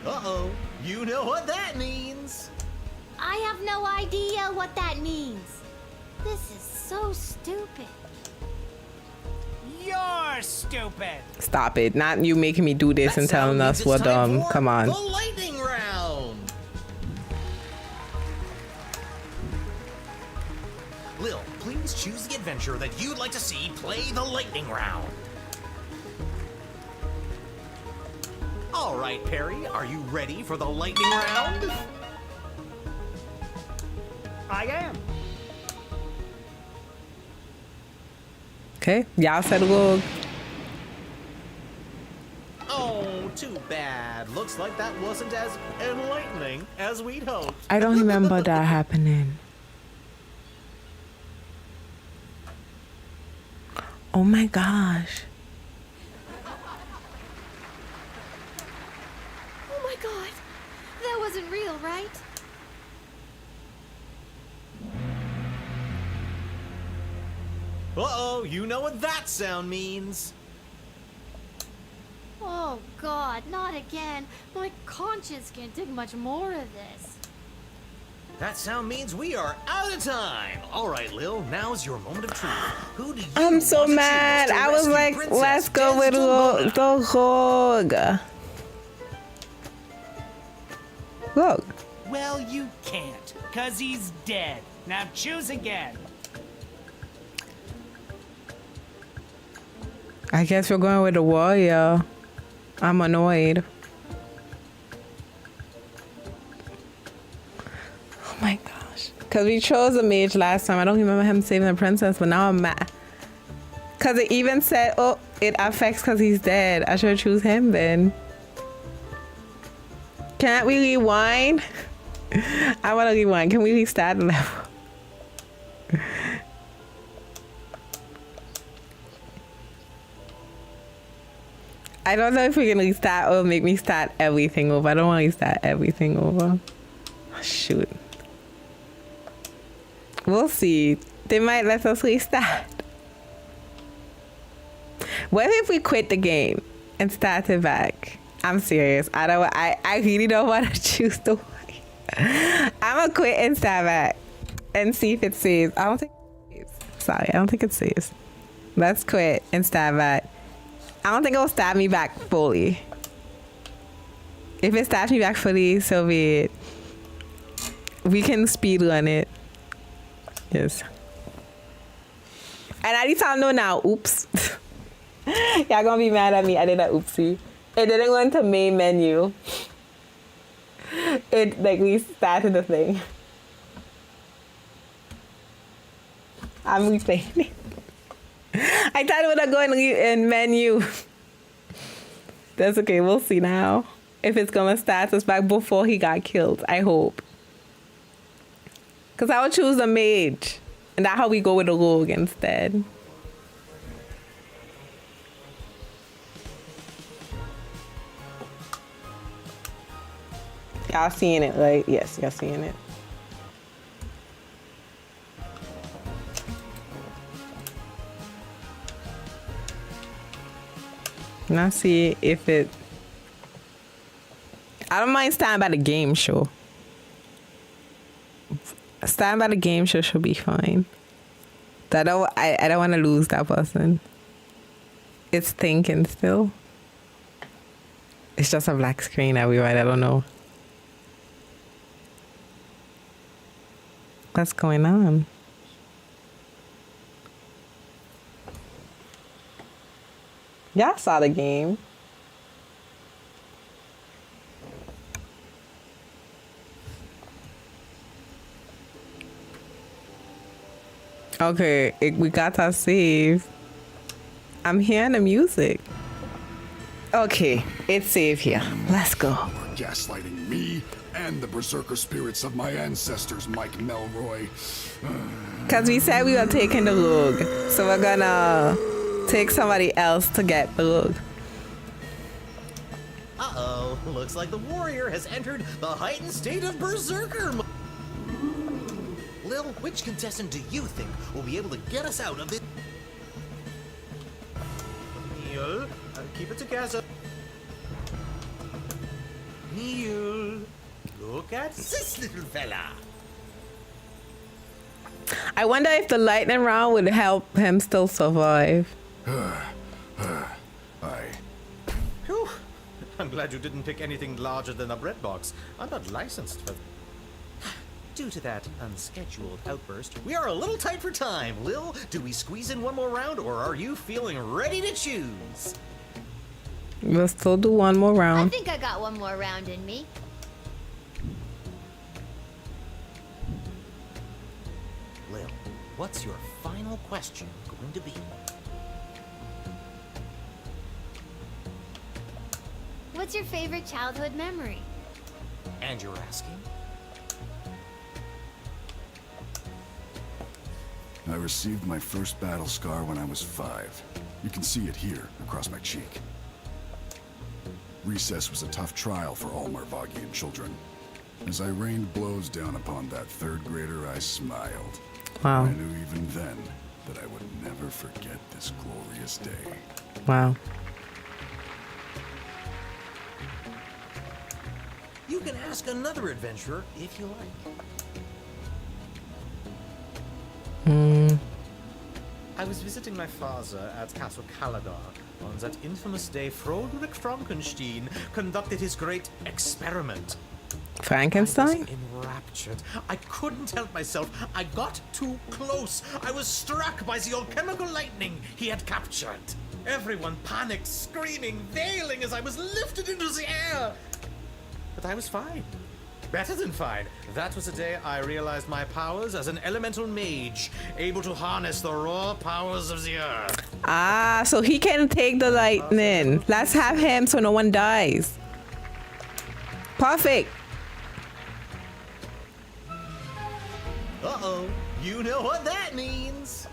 Uh-oh. You know what that means. I have no idea what that means. This is so stupid. You're stupid. Stop it. Not you making me do this That and telling sound us means what it's time for come on. The lightning round. Lil, please choose the adventure that you'd like to see play the lightning round. All right, Perry, are you ready for the lightning round? I am. Okay, y'all said rogue. Oh, too bad. Looks like that wasn't as enlightening as we'd hoped. I don't remember that happening. Oh my gosh. Oh my god. That wasn't real, right? Uh-oh, you know what that sound means. Oh god, not again. My conscience can't take much more of this. That sound means we are out of time. All right, Lil, now's your moment of truth. Who do you I'm so want to mad. choose to I was rescue like, Princess let's go with Desdemona? the rogue. Rogue. Well, you can't, cause he's dead. Now choose again. I guess we're going with the warrior. I'm annoyed. Oh my gosh. Because we chose a mage last time. I don't remember him saving the princess, but now I'm mad. Because it even said, oh, it affects because he's dead. I should choose him then. Can't we rewind? I want to rewind. Can we restart the level? I don't know if we can restart or make me start everything over. I don't want to restart everything over. Oh, shoot. We'll see. They might let us restart. What if we quit the game and start it back? I'm serious. I really don't want to choose the way. I'm gonna quit and start back and see if it saves. I don't think it saves. Sorry, I don't think it saves. Let's quit and start back. I don't think it'll stab me back fully. If it stabs me back fully, so be it. We can speed run it. Yes. And at least I'll know now. Oops. Y'all gonna be mad at me. I did that oopsie. It didn't go into main menu. It like we started the thing. I'm replaying it. I thought it would go in menu. That's okay. We'll see now. If it's going to start us back before he got killed. I hope. Because I would choose the mage. And that's how we go with the rogue instead. Y'all seeing it, right? Yes, y'all seeing it. Now see if it... I don't mind standing by the game show. Standing by the game show should be fine. I don't want to lose that person. It's thinking still. It's just a black screen everywhere. I don't know. What's going on? Y'all saw the game. Okay, we got our save. I'm hearing the music. Okay, it's safe here. Let's go. You're gaslighting me and the berserker spirits of my ancestors, Mike Melroy. Because we said we were taking the rogue. So we're gonna take somebody else to get the rogue. Uh-oh. Looks like the warrior has entered the heightened state of berserker. Lil, which contestant do you think will be able to get us out of this? Neil, keep it together. Neil, look at this little fella. I wonder if the lightning round would help him still survive. Phew. I'm glad you didn't pick anything larger than a bread box. I'm not licensed for... Due to that unscheduled outburst, we are a little tight for time. Lil, do we squeeze in one more round, or are you feeling ready to choose? We'll still do one more I round. think I got one more round in me. Lil, what's your final question going to be? What's your favorite childhood memory? And you're asking? I received my first battle scar when I was 5. You can see it here, across my cheek. Recess was a tough trial for all Marvagian children. As I rained blows down upon that 3rd grader, I smiled. Wow. I knew even then that I would never forget this glorious day. Wow. You can ask another adventurer if you like. I was visiting my father at Castle Caladar. On that infamous day, Froderick Frankenstein conducted his great experiment. Frankenstein? I was enraptured. I couldn't help myself. I got too close. I was struck by the alchemical lightning he had captured. Everyone panicked, screaming, wailing as I was lifted into the air. But I was fine. Better than fine. That was the day I realized my powers as an elemental mage, able to harness the raw powers of the earth. Ah, so he can take the lightning. Let's have him so no one dies. Perfect. Uh-oh. You know what that means.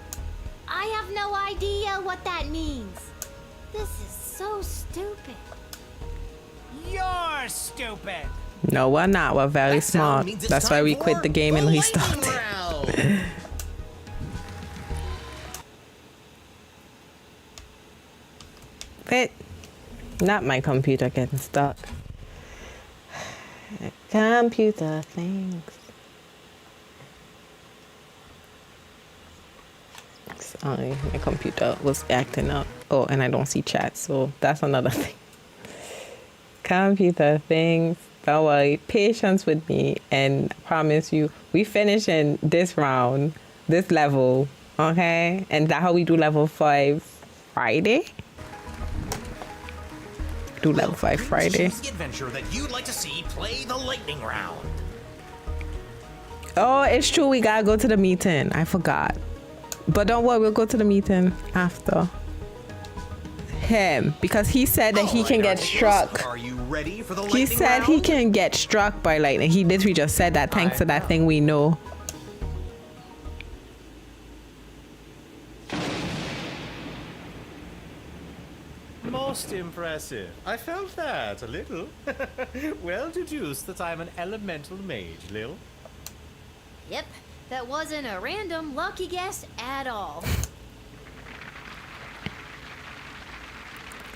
I have no idea what that means. This is so stupid. You're stupid. No, we're not. We're very smart. That's why we quit the game and restarted. But not my computer getting stuck. Computer things. Sorry, my computer was acting up. Oh, and I don't see chat, so that's another thing. Computer things. Don't worry, patience with me, and I promise you, we finish in this round, this level, okay? And that's how we do level 5 Friday. Do level 5 Friday. Choose the adventure that you'd like to see play the lightning round. Oh, it's true. We gotta go to the meeting. I forgot. But don't worry, we'll go to the meeting after him because he said that he can get struck. Are you ready for the He said he can get struck by lightning. He literally just said that thanks to that thing we know. Most impressive. I felt that a little. Well deduced that I'm an elemental mage, Lil. Yep, that wasn't a random lucky guess at all.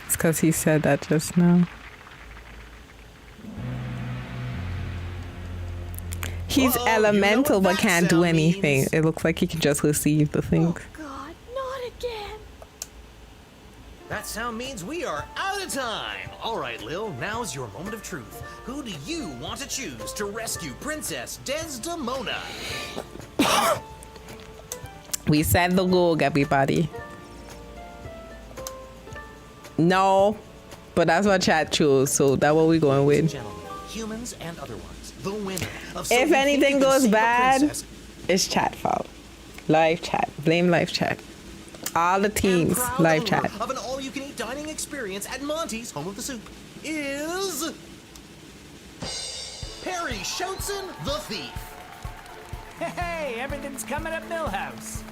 It's because he said that just now. He's elemental but can't do anything. It looks like he can just receive the things. God, not again. That sound means we are out of time. All right, Lil, now's your moment of truth. Who do you want to choose to rescue Princess Desdemona? We said the log, everybody. No, but that's what chat chose, so that's what we're going with. Gentlemen, humans and other ones, the winner of If anything goes bad, it's chat fault. Live chat. Blame live chat. All the teams, live chat. Of an all-you-can-eat dining experience at Monty's Home of the Soup is Perry Shoutson, the thief. Hey, everything's coming up Millhouse.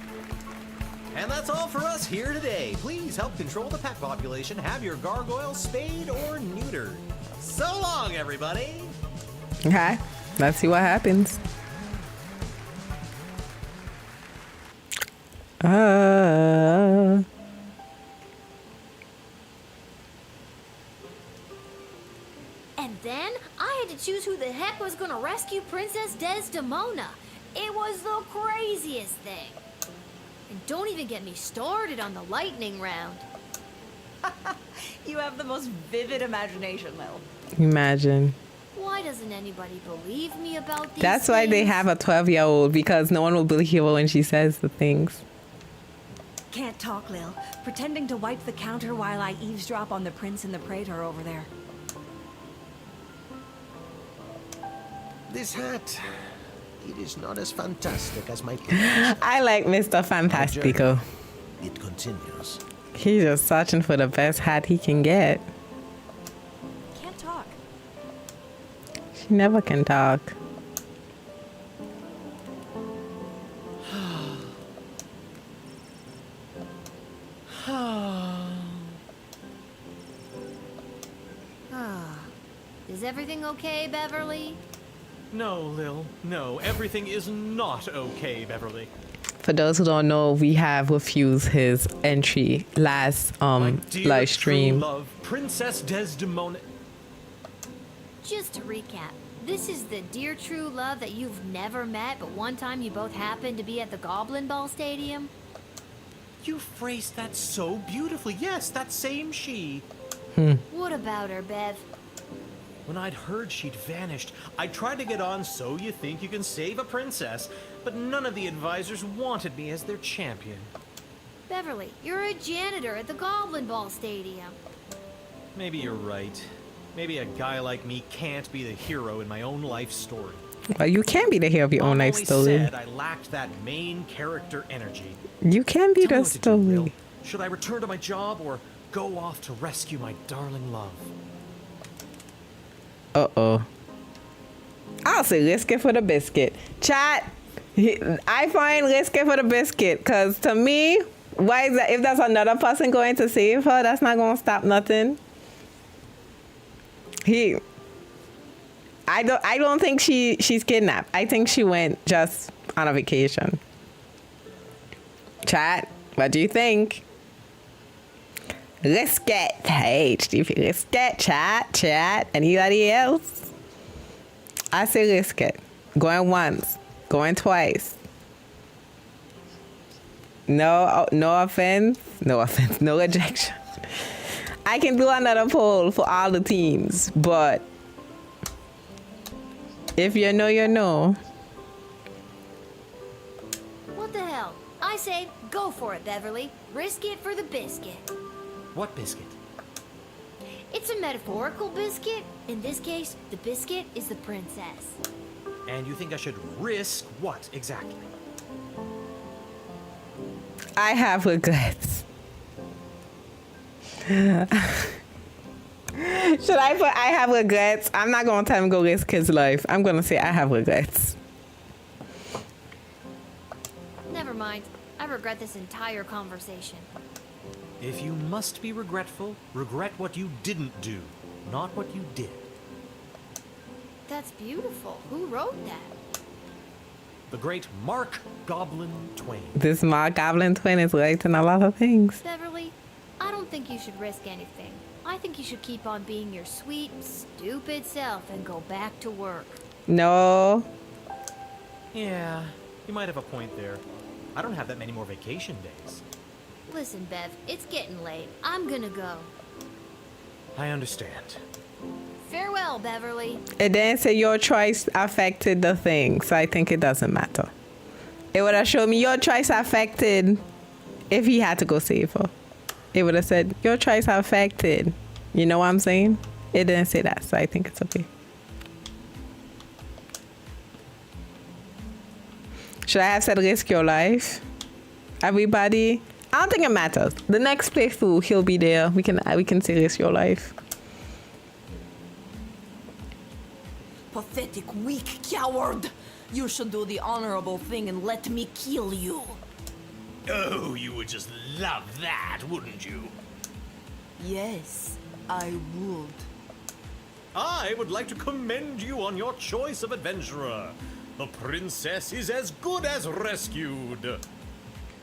And that's all for us here today. Please help control the pet population. Have your gargoyle spayed or neutered. So long, everybody. Okay, let's see what happens. And then I had to choose who the heck was gonna rescue Princess Desdemona. It was the craziest thing. And don't even get me started on the lightning round. You have the most vivid imagination, Lil. Imagine. Why doesn't anybody believe me about these That's why they things? have a 12-year-old, because no one will believe her when she says the things. Can't talk, Lil. Pretending to wipe the counter while I eavesdrop on the prince and the praetor over there. This hat, it is not as fantastic as my I like Mr. Fantastico. It continues. He's just searching for the best hat he can get. Can't talk. She never can talk. Is everything okay, Beverly? No, Lil. No, everything is not okay, Beverly. For those who don't know, we have refused his entry last Dear live stream. true love, Princess Desdemona. Just to recap, this is the dear true love that you've never met, but one time you both happened to be at the Goblin Ball Stadium? You phrased that so beautifully. Yes, that same she. What about her, Bev? When I'd heard she'd vanished, I tried to get on So You Think You Can Save a Princess, but none of the advisors wanted me as their champion. Beverly, you're a janitor at the Goblin Ball Stadium. Maybe you're right. Maybe a guy like me can't be the hero in my own life story. Well, you can be the hero of your own life Only story. said I lacked that main character energy. You can be Tell me the what to do, Will. story. Should I return to my job or go off to rescue my darling love? Uh-oh. I'll say risk it for the biscuit. Chat, I find risk it for the biscuit, because to me, why is that? If there's another person going to save her, that's not going to stop nothing. I don't think she's kidnapped. I think she went just on a vacation. Chat, what do you think? Risk it. Hey, risk it. Chat. Anybody else? I say risk it. Going once. Going twice. No offense. No rejection. I can do another poll for all the teams, but if you know, you know. What the hell? I say go for it, Beverly. Risk it for the biscuit. What biscuit? It's a metaphorical biscuit. In this case, the biscuit is the princess. And you think I should risk what exactly? I have regrets. Should I put I have regrets? I'm not gonna tell him go risk his life. I'm gonna say I have regrets. Never mind. I regret this entire conversation. If you must be regretful, regret what you didn't do, not what you did. That's beautiful. Who wrote that? The great Mark Goblin Twain. This Mark Goblin Twin is right in a lot of things. Beverly, I don't think you should risk anything. I think you should keep on being your sweet, stupid self and go back to work. No. Yeah, you might have a point there. I don't have that many more vacation days. Listen, Bev, it's getting late. I'm gonna go. I understand. Farewell, Beverly. It didn't say your choice affected the thing, so I think it doesn't matter. It would have showed me your choice affected if he had to go save her. It would have said your choice affected. You know what I'm saying? It didn't say that, so I think it's okay. Should I have said risk your life? Everybody? I don't think it matters. The next playthrough, he'll be there. We can say risk your life. Pathetic, weak coward! You should do the honorable thing and let me kill you. Oh, you would just love that, wouldn't you? Yes, I would. I would like to commend you on your choice of adventurer. The princess is as good as rescued.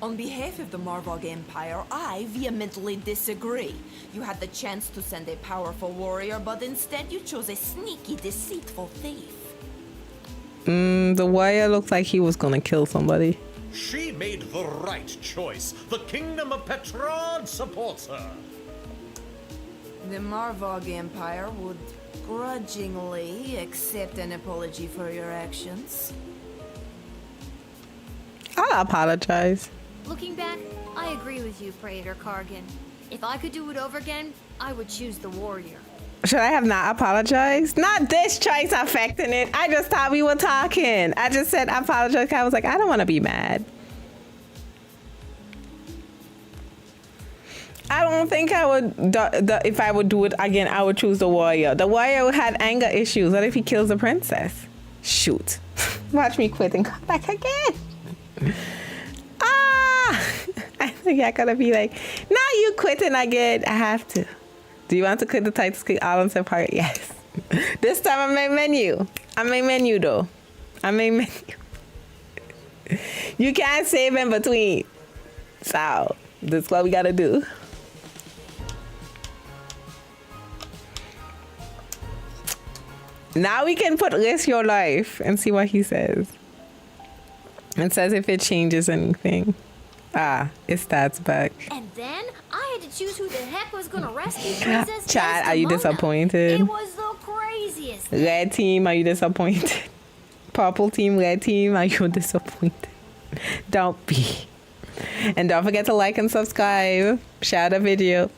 On behalf of the Marvog Empire, I vehemently disagree. You had the chance to send a powerful warrior, but instead you chose a sneaky, deceitful thief. The warrior looked like he was gonna kill somebody. She made the right choice. The kingdom of Petrard supports her. The Marvog Empire would grudgingly accept an apology for your actions. I'll apologize. Looking back, I agree with you, Praetor Kargan. If I could do it over again, I would choose the warrior. Should I have not apologized? Not this choice affecting it. I just thought we were talking. I just said I apologize. I was like, I don't want to be mad. I don't think I would, if I would do it again, I would choose the warrior. The warrior had anger issues. What if he kills the princess? Shoot. Watch me quit and come back again. I think I gotta be like, now you quitting again. I have to. Do you want to quit the Titus Click all on separate? Yes. This time I'm in menu. I'm in menu though. I'm in menu. You can't save in between. So that's what we gotta do. Now we can put risk your life and see what he says. It says if it changes anything. Ah, it starts back. And then I had to choose who the heck was gonna rescue Princess Chad, are you disappointed? It was the craziest. Red team, are you disappointed? Purple team, red team, are you disappointed? Don't be. And don't forget to like and subscribe. Share the video.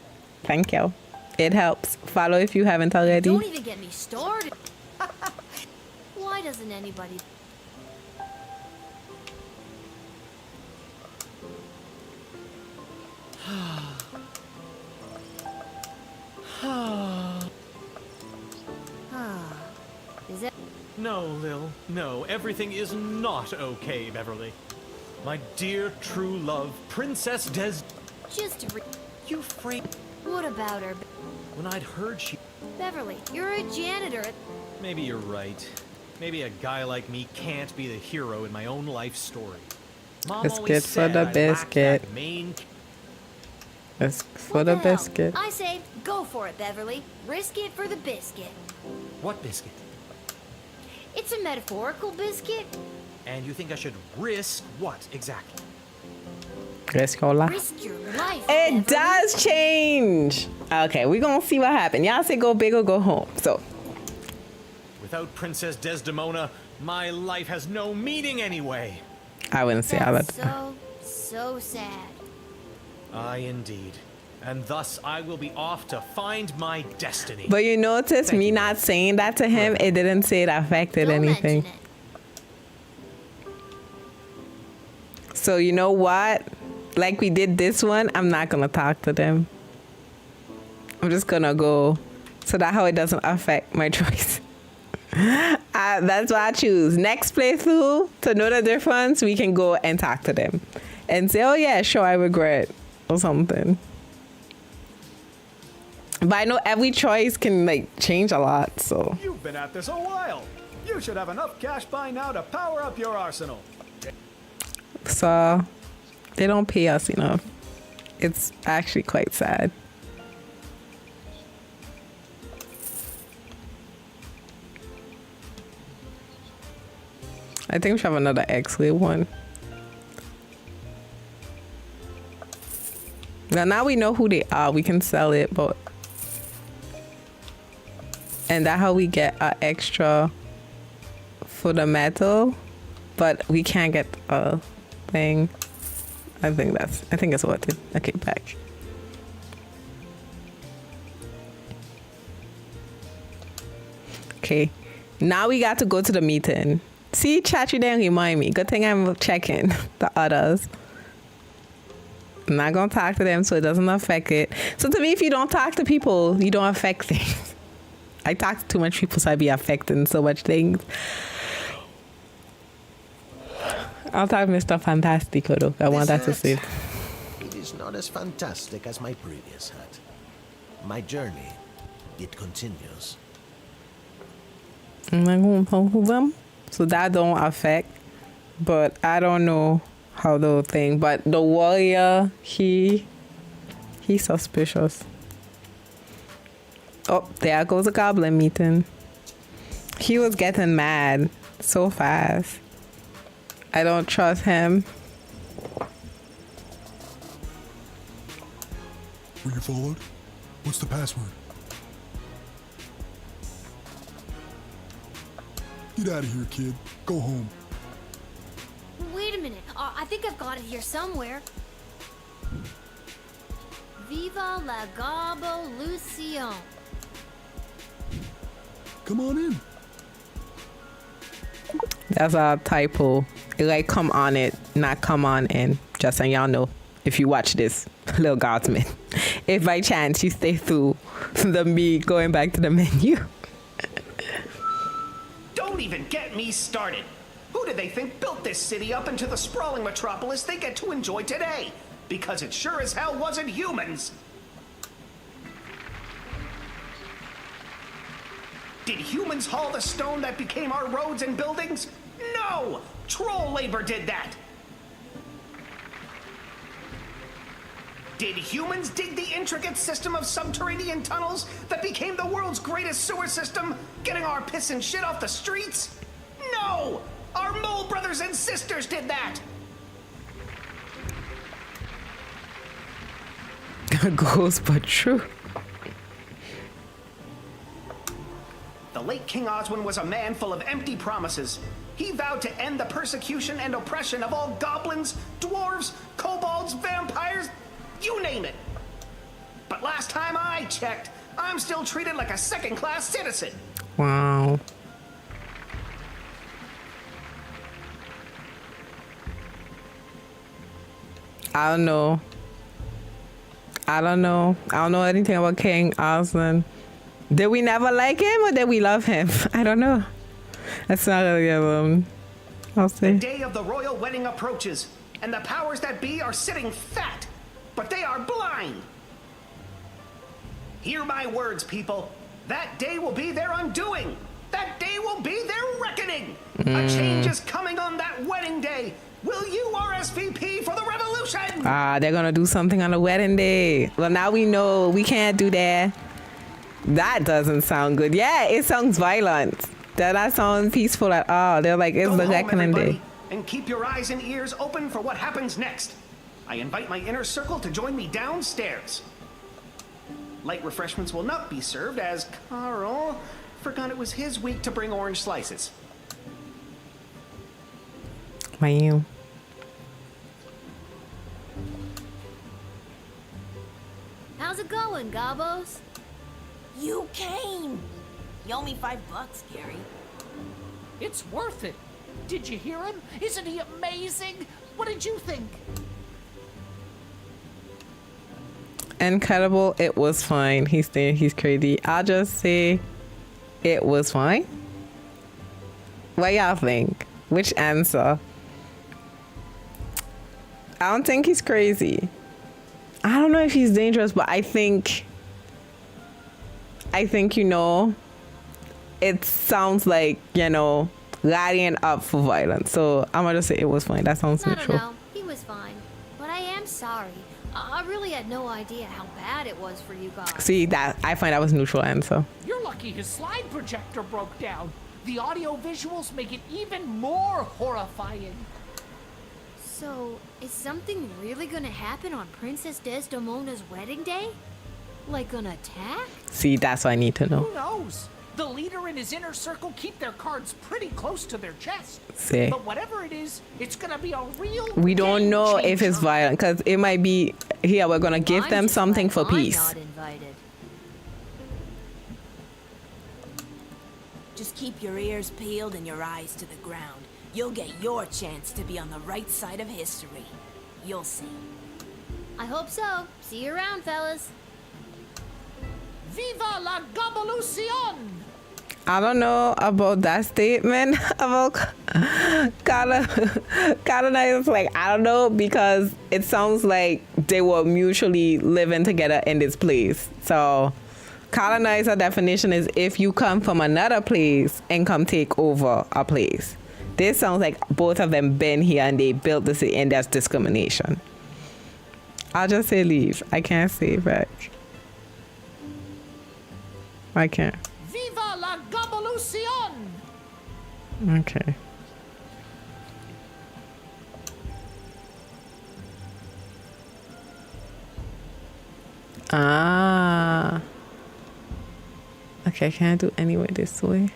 Thank you. It helps. Follow if you haven't already. Don't even get me started. Why doesn't anybody... Is it? No, Lil. No, everything is not okay, Beverly. My dear true love, Princess Des... Just to You freak... What about her? When I'd heard she... Beverly, you're a janitor. Maybe you're right. Maybe a guy like me can't be the hero in my own life story. Mom Biscuit always for said the I lacked biscuit. that main... It's for the biscuit. I say, go for it, Beverly. Risk it for the biscuit. What biscuit? It's a metaphorical biscuit. And you think I should risk what exactly? Risk your life. Risk your life. It does change. Okay, we're gonna see what happens. Y'all say go big or go home. So Without Princess Desdemona, my life has no meaning anyway. I wouldn't say all That's that. so sad. Aye, indeed. And thus I will be off to find my destiny. But you notice me not saying that to him, it didn't say it affected anything. So you know what? like we did this one, I'm not gonna talk to them. I'm just gonna go, so that how it doesn't affect my choice. That's what I choose. Next playthrough, to know the difference, we can go and talk to them and say, oh yeah, sure, I regret or something. But I know every choice can like change a lot, so. You've been at this a while. You should have enough cash by now to power up your arsenal. So they don't pay us enough. It's actually quite sad. I think we should have another X-ray one. Now we know who they are. We can sell it, but and that's how we get an extra for the metal, but we can't get a thing. I think it's worth it. Okay, back. Okay, now we got to go to the meeting. See, chat, you didn't remind me. Good thing I'm checking the others. I'm not gonna talk to them so it doesn't affect it. So to me, if you don't talk to people, you don't affect things. I talk to too much people, so I be affecting so much things. I'll talk to Mr. Fantastico though. I want that to say. It is not as fantastic as my previous hat. My journey, it continues. I'm not gonna talk to them. So that don't affect, but I don't know how the thing. But the warrior, he's suspicious. Oh, there goes a goblin meeting. He was getting mad so fast. I don't trust him. Were you followed? What's the password? Get out of here, kid. Go home. Wait a minute. I think I've got it here somewhere. Viva la Garbo-lution. Come on in. That's a typo. It like come on it, not come on in. Just so y'all know, if you watch this, little Guardsman, if by chance you stay through the me going back to the menu. Don't even get me started. Who did they think built this city up into the sprawling metropolis they get to enjoy today? Because it sure as hell wasn't humans. Did humans haul the stone that became our roads and buildings? No! Troll labor did that! Did humans dig the intricate system of subterranean tunnels that became the world's greatest sewer system, getting our piss and shit off the streets? No! Our mole brothers and sisters did that! Gross but true. The late King Oswin was a man full of empty promises. He vowed to end the persecution and oppression of all goblins, dwarves, kobolds, vampires, you name it. But last time I checked, I'm still treated like a second-class citizen. Wow. I don't know. I don't know anything about King Oswin. Did we never like him or did we love him? I don't know. That's not really I'll say. The day of the royal wedding approaches, and the powers that be are sitting fat, but they are blind. Hear my words, people. That day will be their undoing. That day will be their reckoning. A change is coming on that wedding day. Will you RSVP for the revolution? They're gonna do something on the wedding day. Well, now we know we can't do that. That doesn't sound good. Yeah, it sounds violent. That not sound peaceful at all. They're like, it's the reckoning day. And keep your eyes and ears open for what happens next. I invite my inner circle to join me downstairs. Light refreshments will not be served as Carl forgot it was his week to bring orange slices. Wow. How's it going, Gobos? You came. You owe me $5, Gary. It's worth it. Did you hear him? Isn't he amazing? What did you think? incredible. It was fine. He's saying he's crazy. I'll just say it was fine. What y'all think? Which answer? I don't think he's crazy. I don't know if he's dangerous, but I think you know, it sounds like, you know, ladding up for violence. So I'm gonna just say it was fine. That sounds neutral. I don't know. He was fine. But I am sorry. I really had no idea how bad it was for you guys. See, that I find that was neutral answer. You're lucky his slide projector broke down. The audio visuals make it even more horrifying. So, is something really gonna happen on Princess Desdemona's wedding day? Like an attack? See, that's what I need to know. Who knows? The leader and his inner circle keep their cards pretty close to their chest. See. But whatever it is, it's gonna be a real We don't game know if changer. it's violent, because it might be here. We're gonna give them something for peace. I'm not invited. Just keep your ears peeled and your eyes to the ground. You'll get your chance to be on the right side of history. You'll see. I hope so. See you around, fellas. Viva la Gabalucion! I don't know about that statement about colonizers. Like, I don't know, because it sounds like they were mutually living together in this place. So colonizer definition is if you come from another place and come take over a place. This sounds like both of them been here and they built the city, and that's discrimination. I'll just say leave. I can't say back. I can't. Viva la Gabalucion! Okay. Ah. Okay, can I do anyway this way?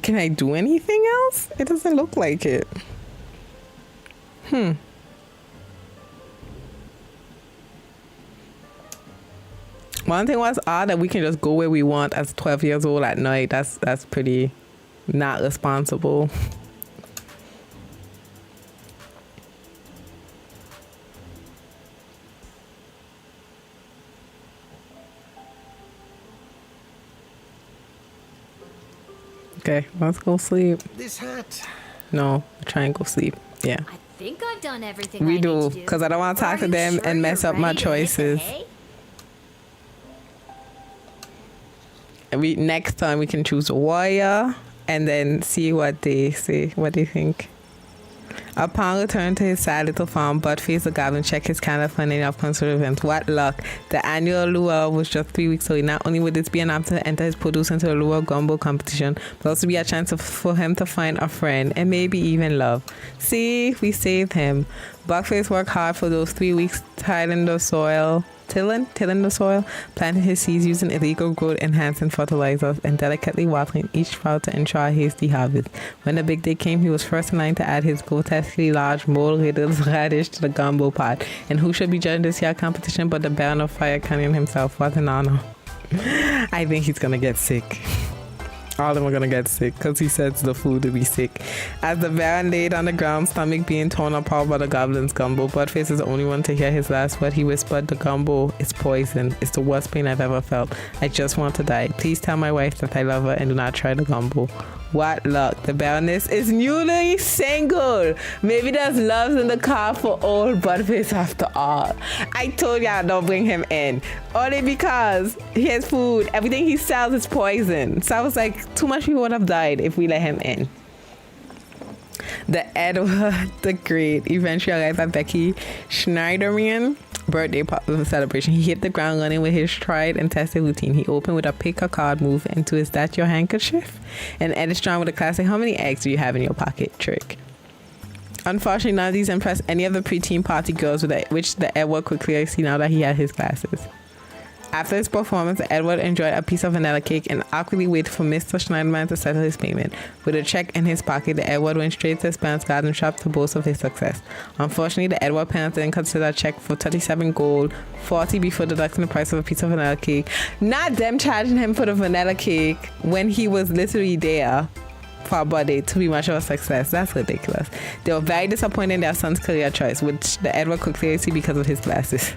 Can I do anything else? It doesn't look like it. One thing was odd that we can just go where we want as 12 years old at night. That's pretty not responsible. Okay, let's go sleep. This hat. No, try and go sleep. Yeah. I think I've done everything We I do, need to do. because I don't want to talk to them and mess up my choices. And next time we can choose a warrior and then see what they say, what they think. Upon return to his sad little farm, Buttface the Goblin checked his calendar for any upcoming events. What luck! The annual luau was just 3 weeks away. Not only would this be an opportunity to enter his produce into the luau gumbo competition, but also be a chance for him to find a friend and maybe even love. See, we saved him. Buckface worked hard for those 3 weeks, tilling the soil, planting his seeds using illegal growth enhancing fertilizers, and delicately watering each sprout to ensure a hasty harvest. When the big day came, he was first in line to add his grotesquely large mold-riddled radish to the gumbo pot. And who should be judging this year's competition but the Baron of Fire Canyon himself? What an honor. I think he's gonna get sick. All of them are gonna get sick because he sets the food to be sick. As the Baron laid on the ground, stomach being torn apart by the goblin's gumbo, Buttface is the only one to hear his last word. He whispered, "The gumbo is poison. It's the worst pain I've ever felt. I just want to die. Please tell my wife that I love her and do not try the gumbo." What luck. The Baroness is newly single. Maybe there's loves in the car for old Buttface after all. I told y'all don't bring him in. Only because his food, everything he sells is poison. So I was like, too much people would have died if we let him in. The Edward the Great eventually arrived at Becky Schneiderman birthday celebration. He hit the ground running with his tried and tested routine. He opened with a pick a card move into "Is that your handkerchief?" and ended strong with a classic "How many eggs do you have in your pocket?" trick. Unfortunately, none of these impressed any of the preteen party girls, which the Edward could clearly see now that he had his glasses. After his performance, Edward enjoyed a piece of vanilla cake and awkwardly waited for Mr. Schneiderman to settle his payment. With a check in his pocket, the Edward went straight to his parents' garden shop to boast of his success. Unfortunately, the Edward parents didn't consider a check for 37 gold, 40 before deducting the price of a piece of vanilla cake. Not them charging him for the vanilla cake when he was literally there for a birthday to be much of a success. That's ridiculous. They were very disappointed in their son's career choice, which the Edward could clearly see because of his glasses.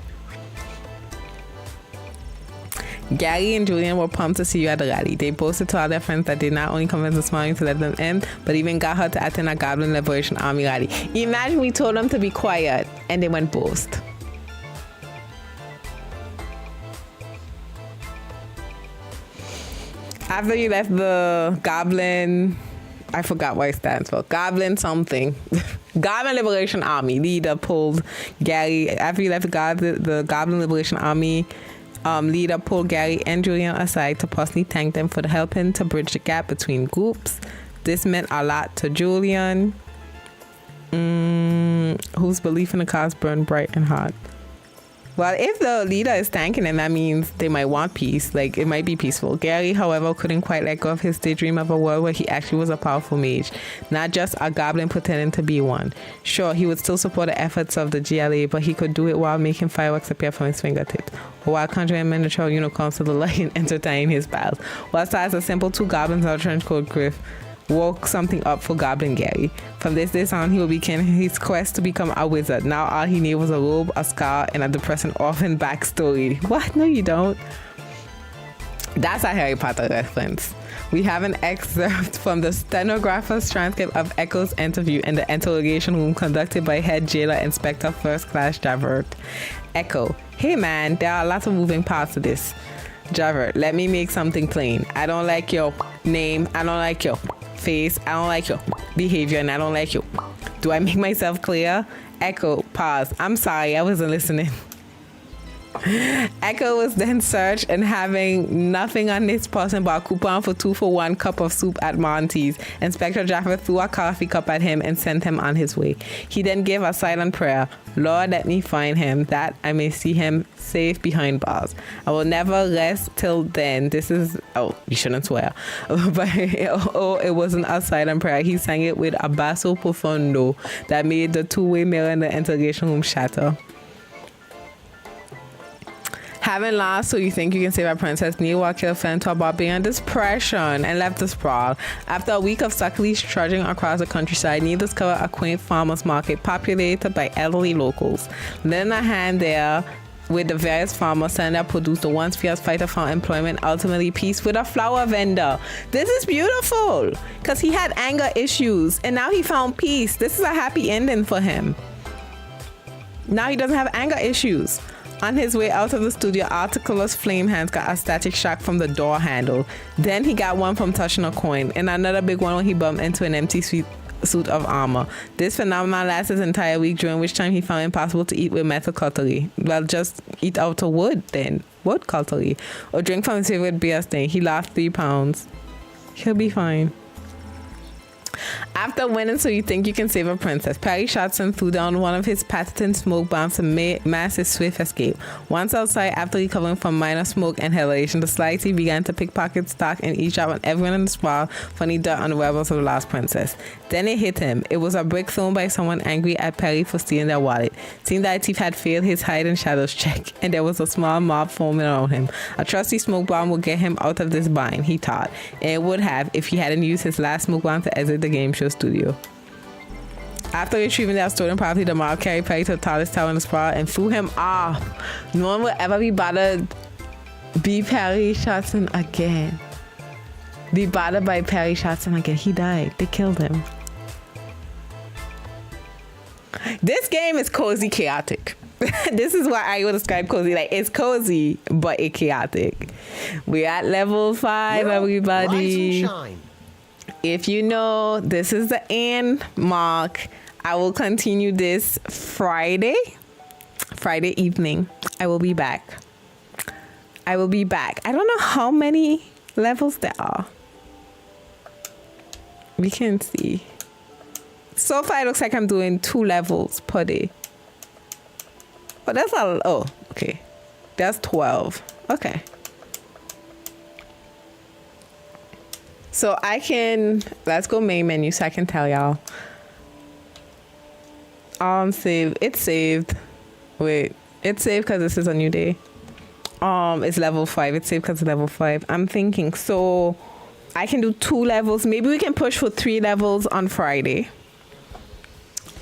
Gary and Julian were pumped to see you at the rally. They boasted to all their friends that they not only convinced the Smiling to let them in, but even got her to attend a Goblin Liberation Army rally. Imagine we told them to be quiet and they went boast. After you left the Goblin, I forgot what it stands for. Goblin something. Goblin Liberation Army leader pulled Gary. After you left the Goblin Liberation Army, leader pulled Gary and Julian aside to personally thank them for helping to bridge the gap between groups. This meant a lot to Julian, whose belief in the cause burned bright and hot. Well, if the leader is thanking them, that means they might want peace. Like, it might be peaceful. Gary, however, couldn't quite let go of his daydream of a world where he actually was a powerful mage, not just a goblin pretending to be one. Sure, he would still support the efforts of the GLA, but he could do it while making fireworks appear from his fingertips, or while conjuring miniature unicorns to the light and entertaining his pals. Whilst as a simple two goblins in a trench coat Griff woke something up for Goblin Gary. From this day on, he will begin his quest to become a wizard. Now all he needed was a robe, a scar, and a depressing orphan backstory. What? No, you don't. That's a Harry Potter reference. We have an excerpt from the stenographer's transcript of Echo's interview in the interrogation room conducted by head jailer Inspector First Class Javert. Echo: hey man, there are lots of moving parts to this. Javert: let me make something plain. I don't like your name. I don't like your face. I don't like your behavior, and I don't like you. Do I make myself clear? Echo: pause. I'm sorry, I wasn't listening. Echo was then searched and having nothing on this person but a coupon for 2-for-1 cup of soup at Monty's. Inspector Jaffa threw a coffee cup at him and sent him on his way. He then gave a silent prayer. Lord, let me find him, that I may see him safe behind bars. I will never rest till then. This is... Oh, you shouldn't swear. But it wasn't a silent prayer. He sang it with a basso profundo that made the two-way mirror in the interrogation room shatter. Having lost So You Think You Can Save a Princess, Neil Wakil fell into a barbarian depression and left the sprawl. After a week of suckily trudging across the countryside, Neil discovered a quaint farmer's market populated by elderly locals. Lending a hand there with the various farmers, Sandra produced the once fierce fighter for employment, ultimately peace, with a flower vendor. This is beautiful because he had anger issues and now he found peace. This is a happy ending for him. Now he doesn't have anger issues. On his way out of the studio, Articulous Flame Hands got a static shock from the door handle. Then he got one from touching a coin, and another big one when he bumped into an empty suit of armor. This phenomenon lasted his entire week, during which time he found it impossible to eat with metal cutlery. Well, just eat out of wood then. Wood cutlery. Or drink from his favorite beer stain. He lost 3 pounds. He'll be fine. After winning So You Think You Can Save a Princess, Perry Sharpson threw down one of his patented smoke bombs to mask his swift escape. Once outside, after recovering from minor smoke and inhalation, the Sly Thief began to pickpocket stock and each out on everyone in the sprawl for any dirt on the rebels of the Last Princess. Then it hit him. It was a brick thrown by someone angry at Perry for stealing their wallet. Seeing that the thief had failed his hide and shadows check, and there was a small mob forming around him. A trusty smoke bomb would get him out of this bind, he thought, and it would have if he hadn't used his last smoke bomb to exit the game show studio. After retrieving their stolen property, the mob carried Perry to the tallest tower in the sprawl and threw him off. No one will ever be bothered by Perry Sharpson again. Be bothered by Perry Sharpson again. He died. They killed him. This game is cozy chaotic. This is what I would describe cozy. Like, it's cozy, but it's chaotic. We're at level 5, everybody. Rise and shine. If you know, this is the end mark. I will continue this Friday evening. I will be back. I don't know how many levels there are. We can see. So far, it looks like I'm doing 2 levels per day. But that's all. Oh, okay. That's 12. Okay. So I can, let's go main menu so I can tell y'all. Save. It's saved. Wait, it's saved because this is a new day. It's level 5. It's saved because it's level 5. I'm thinking, so I can do 2 levels. Maybe we can push for 3 levels on Friday.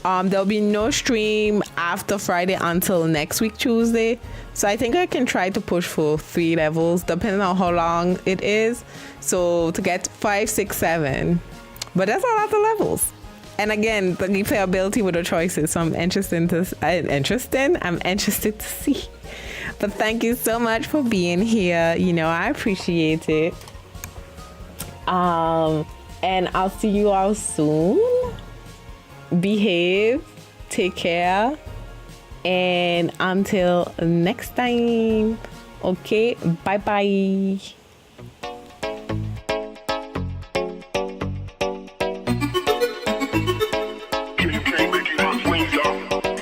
There'll be no stream after Friday until next week, Tuesday. So I think I can try to push for 3 levels, depending on how long it is. So to get 5, 6, 7. But that's a lot of levels. And again, the replayability with the choices. So I'm interested to see. But thank you so much for being here. You know, I appreciate it. And I'll see you all soon. Behave, take care, and until next time, okay, bye bye.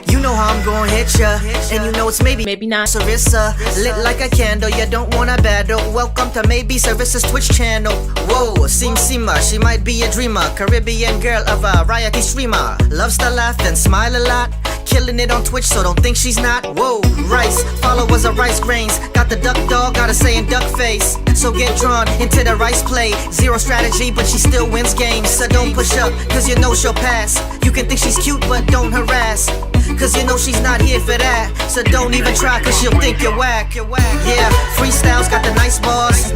You know how I'm gonna hit ya, and you know it's maybe not Sarissa. Lit like a candle, you don't wanna battle. Welcome to Maybe Services Twitch channel. Whoa, Sim Sima, she might be a dreamer. Caribbean girl, a variety streamer. Loves to laugh and smile a lot. Killing it on Twitch, so don't think she's not. Whoa, rice, followers of rice grains. Got the duck dog, got a saying duck face. So get drawn into the rice play. Zero strategy, but she still wins games. So don't push up, cause you know she'll pass. You can think she's cute, but don't harass. Cause you know she's not here for that. So don't even try, cause she'll think you're whack. Yeah, freestyles got the nice bars.